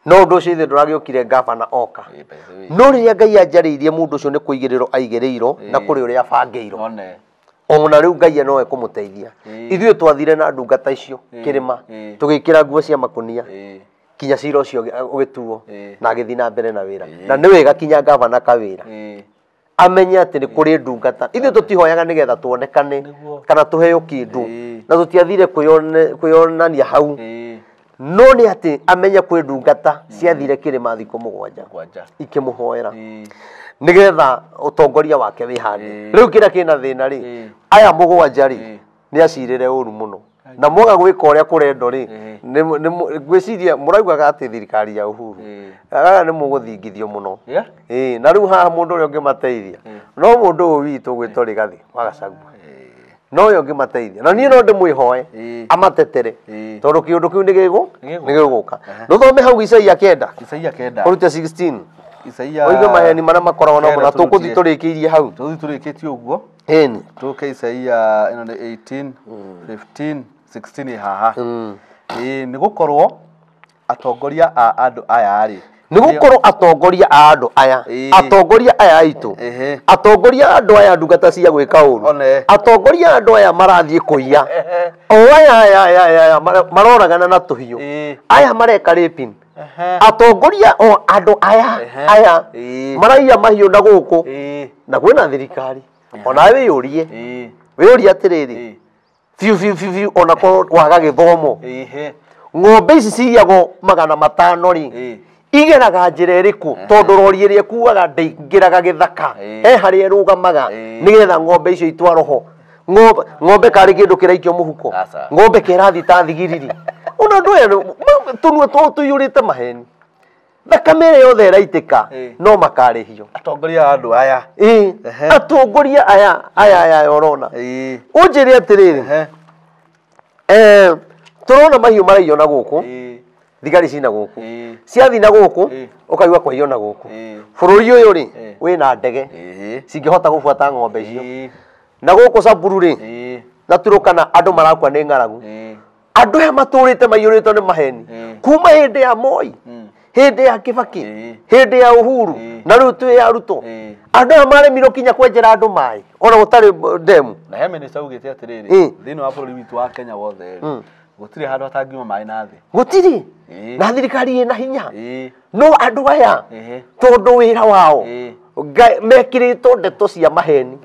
no ũndũ ũcio ithe ndũragĩũkire gavana oka no rĩrĩa Ngai anjarĩirie mũndũ ũcio nĩ kũigĩrĩrwo aigĩrĩirwo na kũrĩ ũrĩa abangĩirwo ona rĩu Ngai no ekũmũteithia ithuĩ twathire na ndungata icio kĩrĩma tũgĩkĩra nguo cia makunia kinya cira ũcio ũgĩtuo na agĩthiĩ na mbere na wĩra na nĩ wega kinya gavana Kawĩra amenye atĩ nĩ kũrĩ ndungata ithuĩ tũtihoyaga nĩgetha tuonekane kana tũheo kĩndũ na tũtiathire kwĩyonania hau no nĩ atĩ amenye kwĩ ndungata ciathire kĩrĩma thikũ 7 ikĩmũhoera nĩgetha ũtongoria wake wĩhande rĩu kĩrĩa kĩna thĩna rĩ aya 7 rĩ nĩ acirĩre ũru mũno na mwaga gwika uria kurendo ri ngwiciria muraugaga ati thirikari ya Uhuru agaga ni muguthingithio muno na riu haha mundu uria ungimateithia no mundu witu gwitwo Rigathi wa Gachagua no yo ngimateithia na nie no ndimwihoe amatetere tondu kiundu kiu nigiguka nuthome hau Isaia 9 kurute 16 Isaia oiga maheni maria makoragwo namo na tukuthi turikiirie hau turikitie uguo eni tuke Isaia ino ni 18 15 16 haha ni gukorwo atongoria a andu aya ari nigukorwo atongoria a andu aya atongoria aya itu atongoria andu aya ndungata cia gwika uru atongoria andu aya marathie kuiya o aya maroragana na tuhiu aya mareka raping atongoria o andu aya maraiya mahiu na guku na kwina thirikari ona wiyurie wiyurie atiriri fiu ona ko waga githomo ng'ombe ici ciyago 500 ri igeraga njira iriku tondu rori iria kuaga ndingiraga githaka hari erugamaga nigetha ng'ombe icio itwaroho ng'ombe kari kindu kiraikio muhuko ng'ombe kirathi ta thigiriri ona ndoya tunwe tuyurite maheni thakame yothe iraitika no makarihio atongoria andu aya atongoria aya orona unjiri atiriri turona mahiu maraiyo na guku thigari cina guku ciathi na guku ukaigua kwaiyo na guku bururi uyu ri wina ndege cingihota gubuata ng'ombe icio na guku Samburu ri na turukana andu marakwa ni ng'aragu andu aya maturite maiyuritwo ni maheni kuma hindi ya Moi hindi ya Kibaki hindi ya Uhuru na riu twi ya Ruto andu aya maremirwo kinya kwenjera andu mai ona gutari demu na he minister ugite atiriri thini wa bururi witu wa Kenya wothe gutiri handu atangiuma mai na thi gutiri na thirikari ina hinya no andu aya tondu wira wao mekiritwo ndeto cia maheni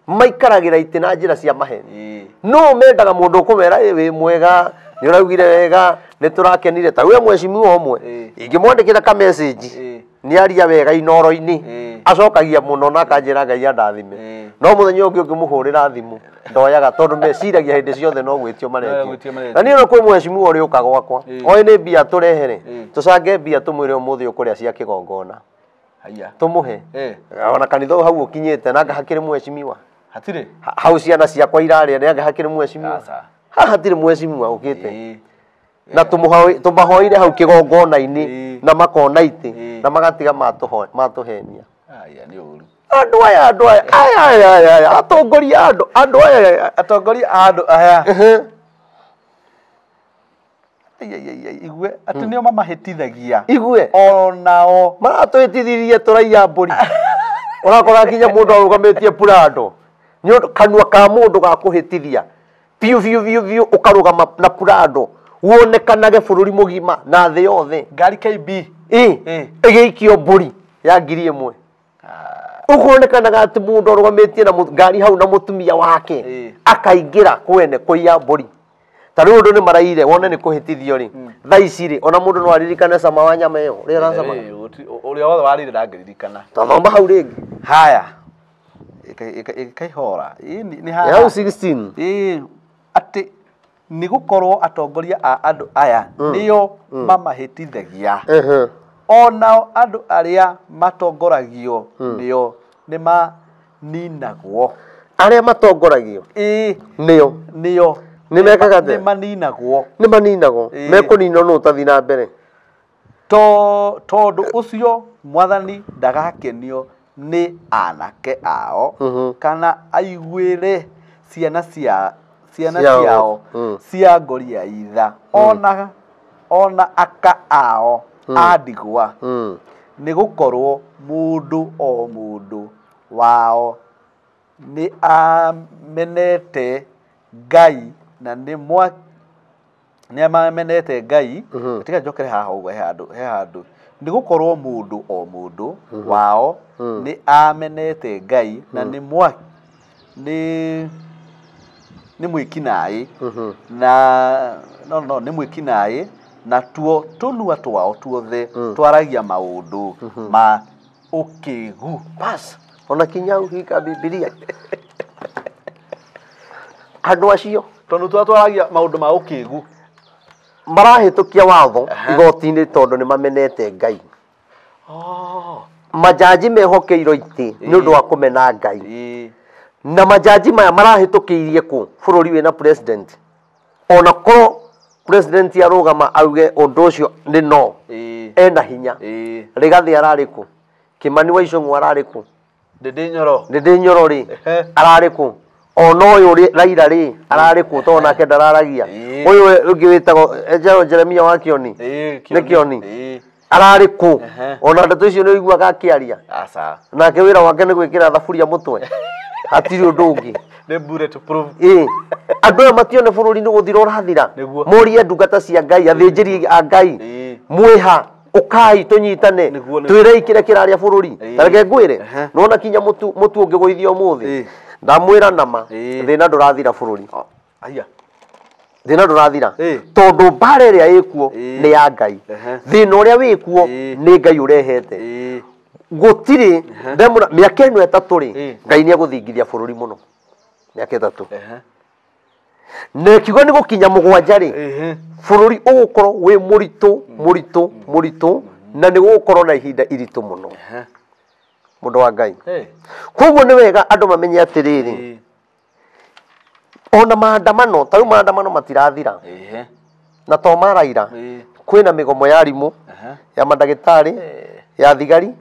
maikaragira ite na njira cia maheni no mendaga mundu kumera wi mwega ni uraugire wega ni turakenire ta we mweshimiwa omwe ingimwandikira ka message ni aria wega inoro-ini acokagia muno na kanjira Ngai andathime no muthenya ungi ungimuhurira thimu ndoyaga tondu meciragia hindi ciothe no gwitio maretio na ni no kwi mweshimiwa uri uka gwakwa oi ni mbia turehere tucange mbia tumwire umuthi ukuria cia kigongona haya tumuhe ona kanitha hau ukinyite na ngahakire mweshimiwa hatire hau ciana ciakwa iraria ni ngahakire mweshimiwa haha hatire mweshimiwa ukite na tumuhoire hau kigongona-ini na makona ite na magatiga matuhenia aya ni uru andu aya atongoria andu aya igwe ati nio mamahitithagia igwe onao maratwitithirie turaiya mburi urakora kinya mundu arugamitie purado nyondo kanua ka mundu ga kuhitithia piu ukarugama na purado wonekanage bururi mugima na thi yothe ngari KB igeikio mburi ya 1,000 ukonekanaga ati mundu arugamitie na ngari hau na mutumia wake akaingira kwene kuiya mburi tari undu ni maraire wone ni kuhitithio ri thaici ri ona mundu no aririkane sama wa nyama iyo ri arasama uria wothe warire ndangirikana thoma hau ringi haya ikaihora ni ha ya 16 ati ni gukorwo atongoria a andu aya niyo mamahitithagia onao andu aria matongoragio niyo ni maninagwo aria matongoragio niyo ni mekaga ni maninagwo mekunino no tathi na mbere tondu ucio mwathani ndagakenio ni anake ao kana aiguire ciana ciao cia ngoria itha ona aka ao andigwa ni gukorwo mundu o mundu wao ni amenete Ngai na ni amamenete Ngai tika njokere haha ugo he handu ni gukorwo mundu o mundu wao ni amenete Ngai na ni mwikinai na ni mwikinai na tuo tunua twao tuothe twaragia maundu ma ukigu bas ona kinyau hika Biblia andu acio tondu twatwaragia maundu ma ukigu marahitukia watho igoti-ini tondu ni mamenete Ngai. Majaji mehokeirwo iti ni undu wa kumena Ngai. Na majaji maya marahitukiirie ku bururi wina president. Ona ko president arugama auge undu ucio ni no. Ena hinya. Rigathi arari ku. Kimani wa Icũng'wa arari ku. Ndindi Nyoro ri arari ku. Ono uyu Raila ri arari ku to nake ndararagia. Uyu ungi witagwo Jeremia wa Kioni. Ni Kioni. Arari ku. Ona ndeto icio ni uiguaga akiaria. Nake wira wake ni gwikira thaburia mutwe. Hatiri undu ungi. Ni bulletproof. Andu aya matione bururi ni guthira urathira. Morie ndungata cia Ngai, athinjiri a Ngai. Mwiha ukai tunyitane twire ikire kiraria bururi. Tareke ngwire nona kinya mutu ungiguithio muthi. Ndamwira nama thina ndurathira bururi. Aya. Thina ndurathira. Tondu mbara iria ikuo ni ya Ngai. Thina uria wikuo ni Ngai urehete. Gutiri ndemura miaka ino etatu ri Ngai ni aguthingithia bururi muno. Miaka etatu. Ne kigo ni gukinya mugwanja ri bururi ugukorwo wi muritu na ni gukorwo na ihinda iritu muno. Mundu wa Ngai. Koguo ni wega andu mamenye atiriri. Ona maandamano, ta maandamano matirathira. Na to maraira. Kwina migomo ya rimu ya mandagitari ya thigari.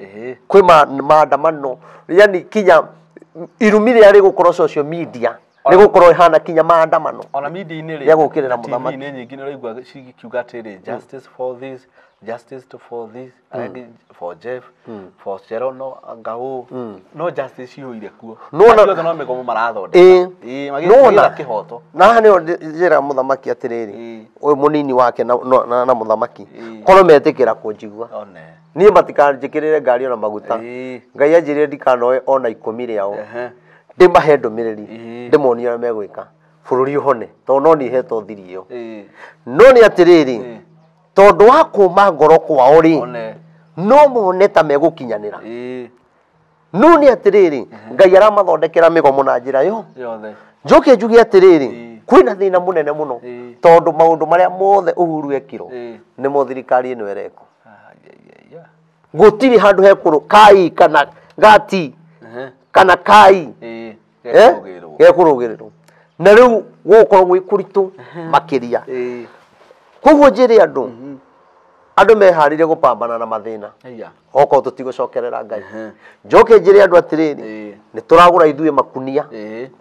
Kwi maandamano. Yani kinya irumire ari gukorwo social media. Ni gukorwo ihana kinya maandamano. Ona media-ini ri ya gukirira muthamaki. TV-ini nyingi ni raigua cikiuga atiri justice for this, justice for this, for Jeff, for Cherono, Ngau. No justice ciuire kuo. Nona no migomo marathondeka. Nona kihoto. Na ni njira muthamaki atiriri. Uyu munini wake na muthamaki. Korwo metikira kunjigua. Niĩ matikanjĩkĩrĩre ngari ona maguta. Ngai anjĩrire ndikanoe ona 10 rĩao. Ndimahe ndũmĩrĩri ndĩmonie ũrĩa megwĩka bũrũri ũhone tondũ no nihetwo thiri ĩyo. No nĩ atĩrĩrĩ tondũ wa kũma ngoro kwao rĩ no mone ta megũkinyanĩra. No nĩ atĩrĩrĩ Ngai aramathondekera mĩgomo na njĩra yothe. Njoke njuge atĩrĩrĩ kwĩna thĩna mũnene mũno tondũ maũndũ marĩa mothe Uhuru ekirwo nĩmo thirikari ĩno ĩreka. Gutiri handu hekuru kai kana gati kana kai gekurugirirwo na riu gukorwo gwi kuritu makiria. Koguo njire andu meharire gupambana na mathina oko tutigucokerera Ngai. Njoke njire andu atiriri ni turagura ithuĩ makunia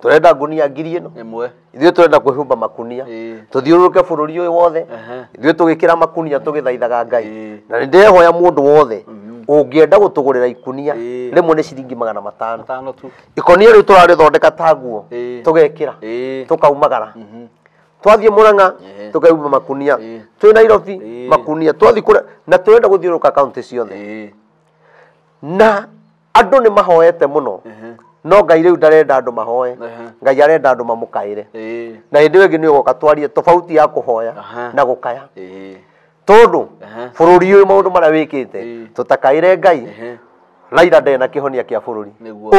turenda ngunia 1000 ithuĩ turenda kwĩhumba makunia tuthiũrũrũke bũrũri ũyũ wothe ithuĩ tũgĩkĩra makunia tũgĩthaithaga Ngai. Na nĩ ndehoya mũndũ wothe ũngĩenda gũtũgũrĩra ikunia rĩmwe nĩ ciringi 500 tu. Ikonia rĩu tũrarĩthondeka ta nguo tũgekĩra tũkaumagara. Twathie Murang'a tukaiuma makunia, twi Nairobi makunia, twathie kure na turenda guthiuruka county ciothe. Na andu ni mahoete muno no Ngai riu ndarenda andu mahoe. Ngai arenda andu mamukaire. Na hindi wengi ni ugoka twarie tofauti ya kuhoya na gukaya. Tondu bururi uyu maundu maria wikite tutakaire Ngai. Raila ndena kihonia kia bururi.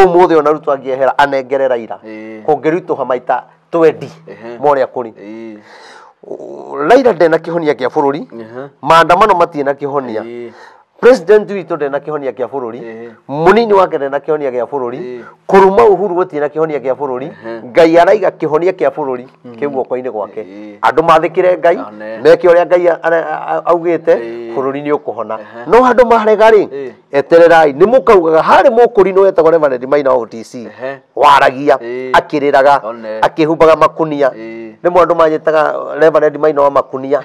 Umuthi ona rutu angiehera anengere Raila kungirituha maita 20 moria kuri. Raila ndena kihonia kia bururi. Maandamano matina kihonia. President witu ndena kihonia kia bururi. Munini wake ndena kihonia kia bururi. Kuruma Uhuru gutina kihonia kia bururi. Ngai araiga kihonia kia bururi kiugo kwa-ini gwake. Andu mathikire Ngai meke uria Ngai augite bururi ni ukuhona. No andu marega ri etererai ni mukaugaga hari mukuri no etagwo Reverend Maina wa OTC waragia akiriraga akihumbaga makunia. Rimwe andu manyitaga Reverend Maina wa makunia.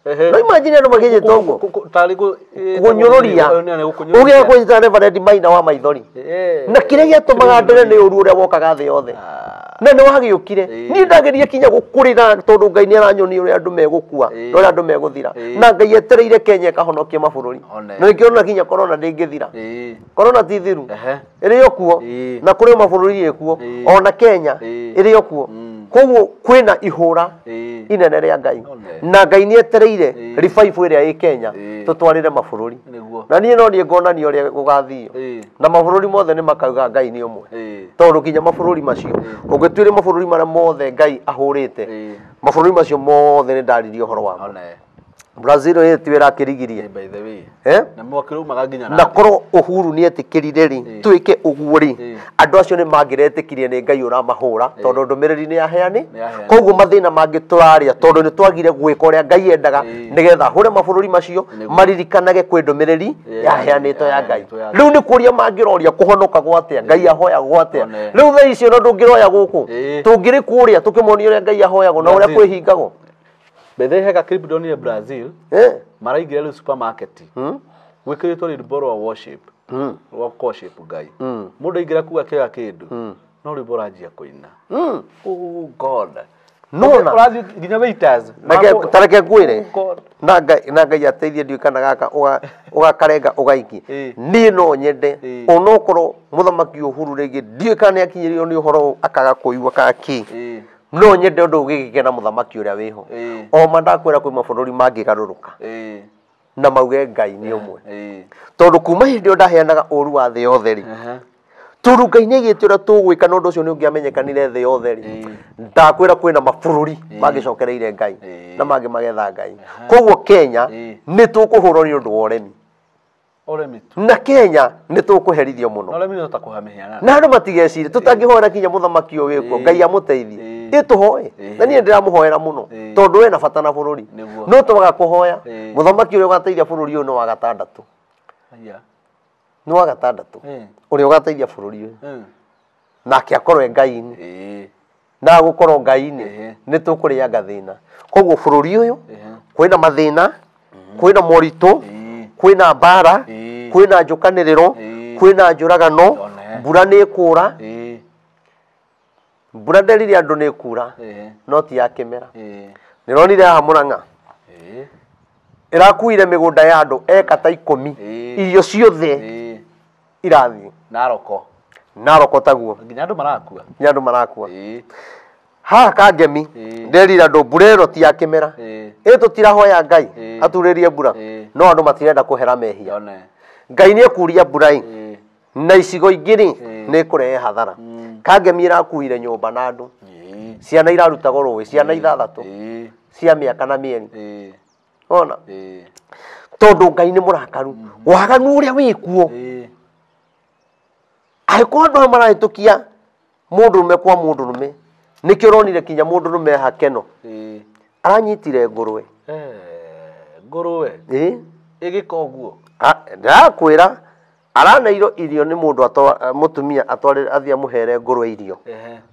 No imagine andu magenye tongo tari kunyururia uge kunyita Reverend Maina wa maithori na kire giatumaga ndere ni uru uria wokaga thi yothe na ni wagiukire ni ndageria kinya gukurira tondu Ngai ni aranyoni uria andu megukua no uria andu meguthira na Ngai etereire Kenya kahonokie mabururi no ikiona kinya corona ndingithira corona ti thiru iri yokuo na kuri mabururi ikuo ona Kenya iri yokuo koguo kwina ihura inene ria Ngai na Ngai ni etereire revival iria i Kenya tutwarire mabururi na nie no nie ngonania uria gugathio na mabururi mothe ni makauga Ngai ni umwe tondu kinya mabururi macio ungituire mabururi maria mothe Ngai ahurite mabururi macio mothe ni ndaririe uhoro wamo Brazil yetiwira kirigirie by the way na mwakiru magaginya na koro uhuru ni etikirire ri twike uguo ri andu acio ni mangiretikirie ni Ngai uramahura tondu ndumiriri ni yaheani koguo mathina mangituraria tondu ni twagire gwika uria Ngai endaga nigetha hure mabururi macio maririkanage kwi ndumiriri yaheanitwo ya Ngai riu ni kuria mangiroria kuhonoka gwatia Ngai ahoya gwatia riu tha icio no ndungiroya guku tungiri kuria tukimonia uria Ngai ahoyago na uria kwihingagwo bethe heka clip doni Brazil maraigire lu supermarket gwikiritwo riboro wa worship wa worship Ngai mundu aigira kuga kega kindu no riboro ajia kuina oh God nona urathi ginya waiters tareke ngwire na Ngai ateithie ndiukana gaka ugakarenga ugaiki ni no nyende onokoro muthamaki Uhuru rigi ndiukana yakinyirio ni uhoro akaga kuigwa kaki no nyende undu ugigikena muthamaki uria wiho o mandakwira kwi mabururi mangigaruruka na mauge Ngai ni umwe tondu kuma hindi o ndaheanaga uru wa thi yothe ri tondu Ngai ni agite uria tugwika no ndu ucio ni ungiamenyekanire thi yothe ri ndakwira kwina mabururi magicokereire Ngai na mangi magetha Ngai koguo Kenya ni tukuhurwo ni undu wa uremi na Kenya ni tukuherithio muno uremi no takuhamehiana na andu matigecire tutangihora kinya muthamaki o wikwo Ngai amuteithie ituhoe na nie ndiramuhoera muno tondu we na bata na bururi no twaga kuhoya muthamaki uria ugateithia bururi uyu no wa gatandatu no wa gatandatu uria ugateithia bururi uyu nake akorwe Ngai-ini na gukorwo Ngai-ini ni tukuria gathina koguo bururi uyu kwina mathina kwina moritu kwina mbara kwina njukaniriro kwina njuragano mbura ni kura mbura nderire andu ni kura no ti ya kimera nironire ha Murang'a irakuire migunda ya andu eka ta 10 irio ciothe irathi Naroko taguo nginya andu marakua ha Kangemi nderire andu mbura ino ti ya kimera tutirahoya Ngai aturirie mbura no andu matirenda kuhera mehia Ngai ni ekuria mbura na icigo ingiri ni kurehe hathara Kangemi irakuire nyumba na andu ciana irarutago rũĩ ciana 6 cia mĩaka na mĩeri ona tondu Ngai ni murakaru waganu uria wikuo aiko andu marahitukia mundu rume kwa mundu rume nikio ronire kinya mundu rume hakeno aranyitire ngurwe igikoguo ndakwira araneiro irio ni mundu mutumia atware athia muhere ngurwe irio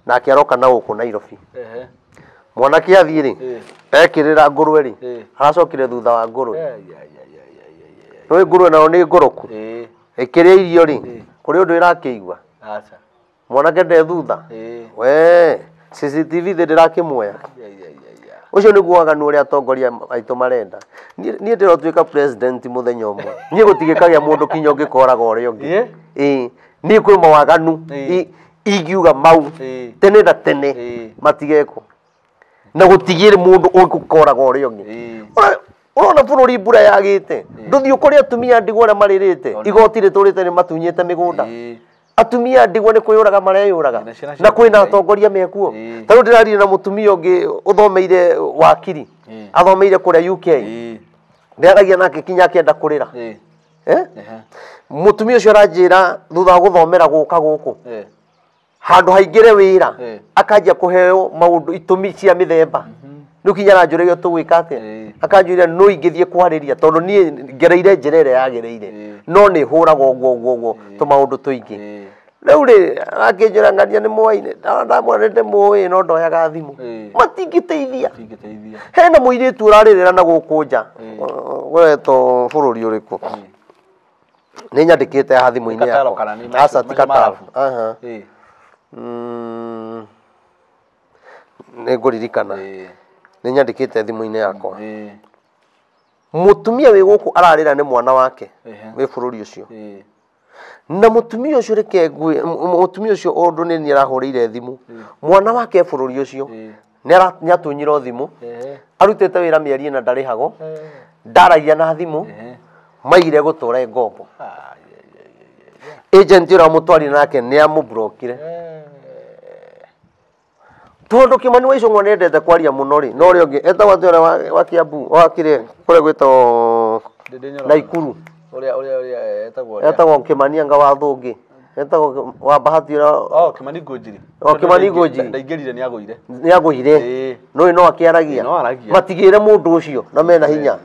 nake aroka na guku Nairobi mwanake athie ri ekirira ngurwe ri aracokire thutha wa ngurwe no ngurwe nayo ni ngoroku ikiria irio ri kuri undu irakiigua mwanake nde thutha we CCTV the ndirakimwoya ucio niguo waganu uria atongoria aitu marenda nie ndirotwika president muthenya umwe nie gutigikagia mundu kinyo ngikoraga uria ungi ni kwi mawaganu ingiuga mau tene na tene matigeko na gutigire mundu ungikoraga uria ungi urona bururi mbura yagite nduthio kuri atumia ndigwa na maririte igoti riturite ni matunyite migunda atumia ndigwa ni kuyuraga mareyuraga na kwina atongoria mekuo taru ndirarire na mutumia ungi uthomeire wakiri athomeire kuria UK ndiragia nake kinya akienda kurira mutumia ucio aranjira thutha guthomera guka guku handu haingire wira akajia kuheo maundu itumi cia mithemba riu kinya aranjuria tugwika atia akanjuria no ingithie kwariria tondu nie ngereire njirere yagereire no ni huragwo guo tumaundu tuingi riu ri akinjurangania ni mwaine ndamwanete muwi no ndoyaga thimu matingiteithia hena muiritu uraririra na gukunja weto bururi uriku ni nyandikite ha thimu-ini yakwa asa tikataro ni nguririkana ni nyandikite thimu-ini yakwa mutumia wi guku ararira ni mwana wake wi bururi ucio na mutumia ucio reke ngwe mutumia ucio ondu ni arahurire thimu mwana wake bururi ucio ni atunyira thimu arutete wira mieri na ndarihago ndaragia na thimu maigire gutura ngombo agent ira mutwari nake ni amubrokire tondu Kimani wa Icũng'wa nendete kwaria muno ri no ri ongi etagwo atĩ ũrĩa wa Kiambu wakire kũrĩa gwĩtwo Naikuru etagwo Kimani anga wa thũngĩ etagwo wa Bahati Kimani Ngũnjiri Kimani Ngũnjiri ndaingĩrire nĩ agũire no akiaragia matigĩre mũndũ ũcio na mena hinya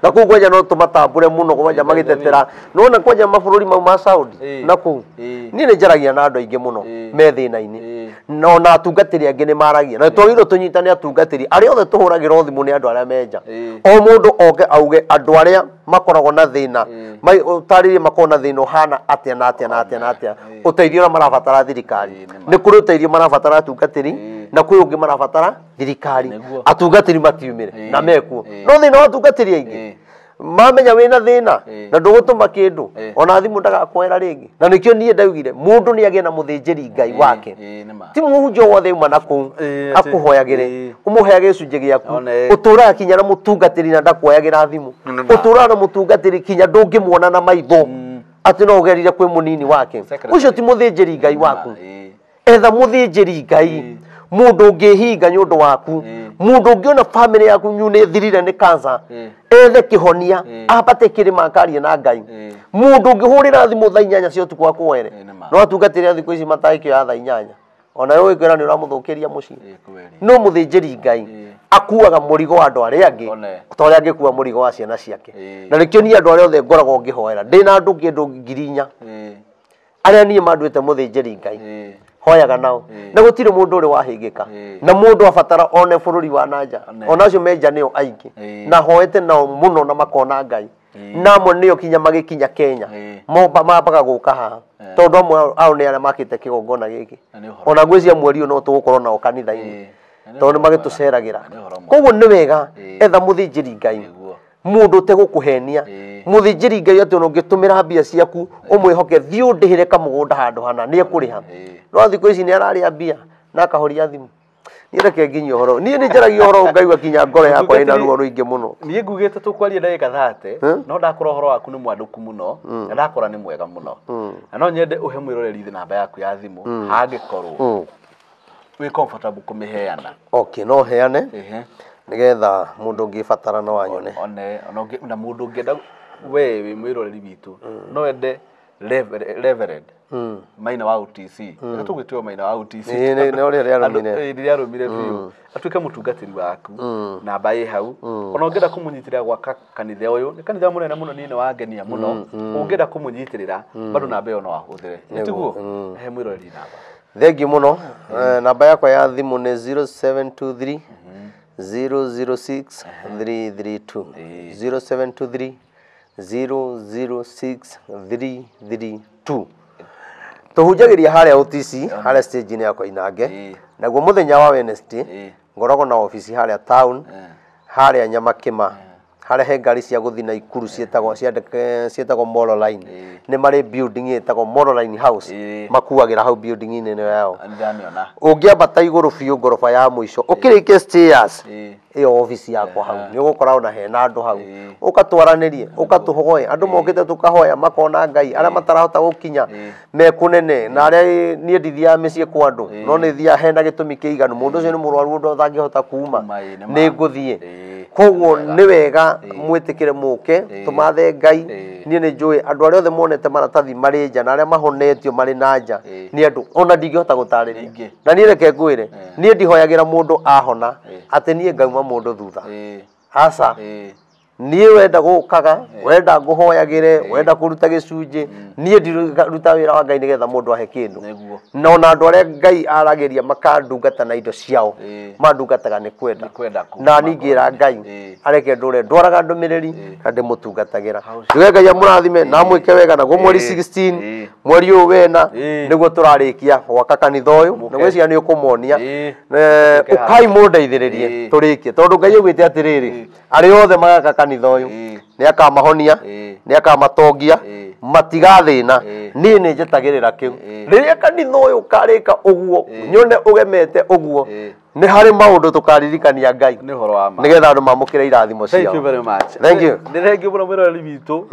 na kuu kwanja no tumatambure muno kwanja magitetera no na kwanja mabũrũri mau ma Saudi na kuu ni nĩ njaragia na andũ aingĩ muno me thĩna-inĩ no na atungatĩri angĩ nĩ maragia na twagĩrĩirwo tũnyitane atungatĩri arĩa othe tũhũragĩrwo thimũ nĩ andũ arĩa menja o mũndũ oke auge andũ arĩa makoragwo na thĩna ũtarĩrie makorwo na thĩna ũhana atĩa na atĩa na atĩa na atĩa ũteithio ũrĩa marabatara thirikari nĩ kũrĩ ũteithio marabatara atungatĩri na kwĩ ũngĩ marabatara thirikari atungatĩri matiumĩre na mekuo no thĩna wa atungatĩri aingĩ mamenya wĩna thĩna na ndũgũtũma kĩndũ ona thimũ ndagakwera rĩngĩ na nĩkĩo niĩ ndaugire mũndũ nĩ agĩe na mũthĩnjĩri Ngai wake ti mũhunjia wothe uma nakũu akũhoyagĩre ũmũheage gĩcunjĩ gĩaku ũtũraga kinya na mũtungatĩri na ndakuoyagĩra thimũ ũtũraga na mũtungatĩri kinya ndũngĩmuona na maitho atĩ no ũgerire kwĩ mũnini wake ũcio ti mũthĩnjĩri Ngai waku etha mũthĩnjĩri Ngai mundu ũngĩhinga nyũndũ waku mundu ũngĩona family yaku nyune thirire nĩ cancer ethe kihonia apate kĩrĩma akarie na Ngai mundu ũngĩhũrĩra thimũ thaa 8 cia ũtukũ akwere no atungatĩre thikũ ici mataĩkio ya thaa 8 ona wewe kwĩra nĩ ũramũthũkĩria mũciĩ no mũthĩnjĩri Ngai akuaga mũrigo wa andũ arĩa angĩ ta ũrĩa angĩkua mũrigo wa ciana ciake na nĩkĩo niĩ andũ arĩa othe ngoragwo ngĩhoera ndĩna andũ kĩndũ 4,000 arĩa niĩ manduĩte mũthĩnjĩri Ngai hoyaga nao na gũtirĩ mũndũ ũrĩ wahĩngĩka na mũndũ abatara one bũrũri wa nanja ona acio menja nĩo aingĩ na hoete nao mũno na makona Ngai namo nĩo kinya magĩkinya Kenya mambaga gũka haha tondũ amwe ao nĩ arĩa makĩte kĩgongona gĩkĩ ona ngwĩciria mweri ũyũ no tũgũkorwo nao kanitha-inĩ tondũ nĩ magĩtũceragĩra koguo nĩ wega etha mũthĩnjĩri Ngai mundu ũtegũkũhenia mũthĩnjĩri Ngai atĩ ona ũngĩtũmĩra mbia ciaku ũmwĩhoke thiĩ ũndĩhĩre kamũgũnda handũ hana nĩ ekũrĩha no thikũ ici nĩ ararĩa mbia na akahoria thimũ niĩ reke nginya ũhoro niĩ nĩ njaragia ũhoro ngaigua kinya ngoro yakwa ĩna ruo rũingĩ mũno niĩ ngugĩte tũkwaria ndagĩka 30 no ndakora ũhoro waku nĩ mwandũku mũno na ndakora nĩ mwega mũno na no nyende ũhe mwĩroreri namba yaku ya thimũ hangĩkorwo wĩ comfortable kũmĩheana okay no heane nigetha mundu ũngĩbatara no anyone na mundu ũngĩenda we wĩ mwĩroreri witũ no ende Reverend Maina wa UTC tũgwĩtwo Maina wa UTC nĩ ũrĩa rĩarũmire biũ atuĩke mũtungatĩri waku namba ĩ hau ona ũngĩenda kũmũnyitĩrĩra gwaka kanitha ũyũ nĩ kanitha mũnene mũno niĩ nĩ wangenia mũno ũngĩenda kũmũnyitĩrĩra bado namba ĩyo no ahũthĩre nĩtiguo he mwĩroreri namba thengi mũno namba yakwa ya thimũ nĩ 0723 006 332 0723 006 332 tuhunjagĩria harĩa UTC harĩa stage -inĩ ya Koinange naguo mũthenya wa Wednesday ngoragwo na office harĩa town harĩa Nyamakĩma harĩa he ngari cia gũthi Naikuru cietagwo Molo Line nĩ marĩ building ĩtagwo Molo Line House makuagĩra hau building -inĩ yao ũngĩambata igũrũ biũ ngoroba ya mũico ũkĩrĩkia stairs ĩyo office yakwa hau nĩ ũgũkora ona hena andũ hau ũkatwaranĩrie ũkatũhoya andũ mokĩte tũkahoya makona Ngai arĩa matarahota gũkinya mekũnene na arĩa niĩ ndithiaga mĩciĩ kwa andũ no nĩ thiaga hena gĩtũmi kĩiganu mũndũ ũcio nĩ mũrwaru ũndũ ũtangĩhota kuma nĩ ngũthiĩ koguo nĩ wega mwĩtĩkĩre mũke tũmathe Ngai niĩ nĩ njũĩ andũ arĩa othe monete maratathi marĩ nja na arĩa mahonetio marĩ na nja nĩ andũ ona ndingĩhota gũtarĩria na niĩ reke ngwĩre niĩ ndihoyagĩra mũndũ ahona atĩ niĩ ngauma mũndũ thutha aca niĩ wenda gũkaga wenda ngũhoyagĩre wenda kũruta gĩcunjĩ niĩ ndiruta wĩra wa Ngai nĩgetha mũndũ ahe kĩndũ na ona andũ arĩa Ngai aragĩria makandungata na indo ciao mandungataga nĩ kwenda na ningĩra Ngai areke ndũre ndwaraga ndũmĩrĩri na ndĩmũtungatagĩra njuge Ngai amũrathime na mwĩke wega naguo mweri 16 mweri ũyũ wena nĩguo tũrarĩkia gwaka kanitha ũyũ na gwĩciria nĩ ũkũmonia ũkai mũndeithĩrĩrie tũrĩkie tondũ Ngai augĩte atĩrĩrĩ arĩa othe magaka kanitha ũyũ nĩ akamahonia nĩ akamatongia matigathina ni ni njitagirira kiu riria kanitha uyu karika uguo nyone ugemete uguo ni hari maundu tukaririkania Ngai ni horo wa ma nigetha andu mamukire irathimo ciao. Thank you very much. Thank you. Ni thank you muno mwiroreri witu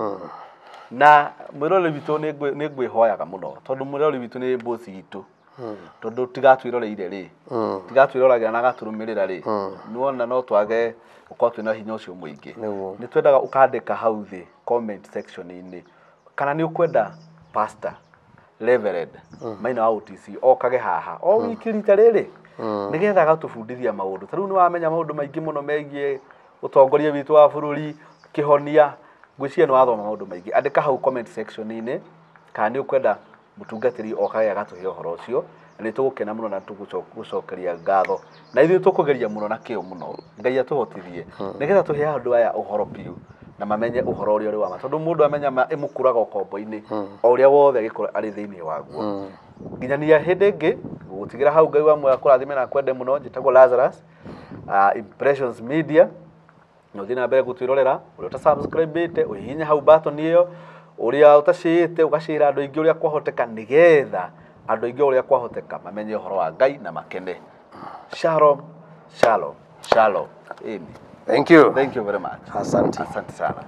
na mwiroreri witu ni ngwihoyaga muno tondu mwiroreri witu ni boss gitu tondu tigatwiroreire ri tigatwiroragera na gaturumirira ri nuona no twage uko twina hinya ucio muingi ni twendaga ukandika hau thi comment section ini kana ni ukwenda pastor reverend maina wa OTC okage haha o wiki rita riri nigetha gatubundithia maundu tariu ni wamenya maundu maingi muno megie utongoria witu wa bururi kihonia ngwiciria ni wathoma maundu maingi andika hau comment section ini kana ni ukwenda mutungatiri okage agatuhe uhoro ucio ni tugukena muno na tugucokeria ngatho na ithuĩ tukugeria muno na kĩo muno Ngai atuhotithie nigetha tuhe andu aya uhoro piu na mamenye uhoro uria uri wa ma tondu mundu amenya imukuraga ukombo-ini o uria wothe gikora ari thiini waguo nginyania hindi ingi gutigira hau Ngai wa moya kurathime na kwende muno njitagwo Lazarus Impressions Media no thina mbere gutwirorera uria ta subscribe ite uhihinya hau button iyo uria utacite ugacira andu ingi uria kwahoteka nigetha andu ingi uria kwahoteka mamenye uhoro wa Ngai na makene. Shalom, shalom, shalom. Amen. Thank you. Thank you very much. Asante. Asante sana.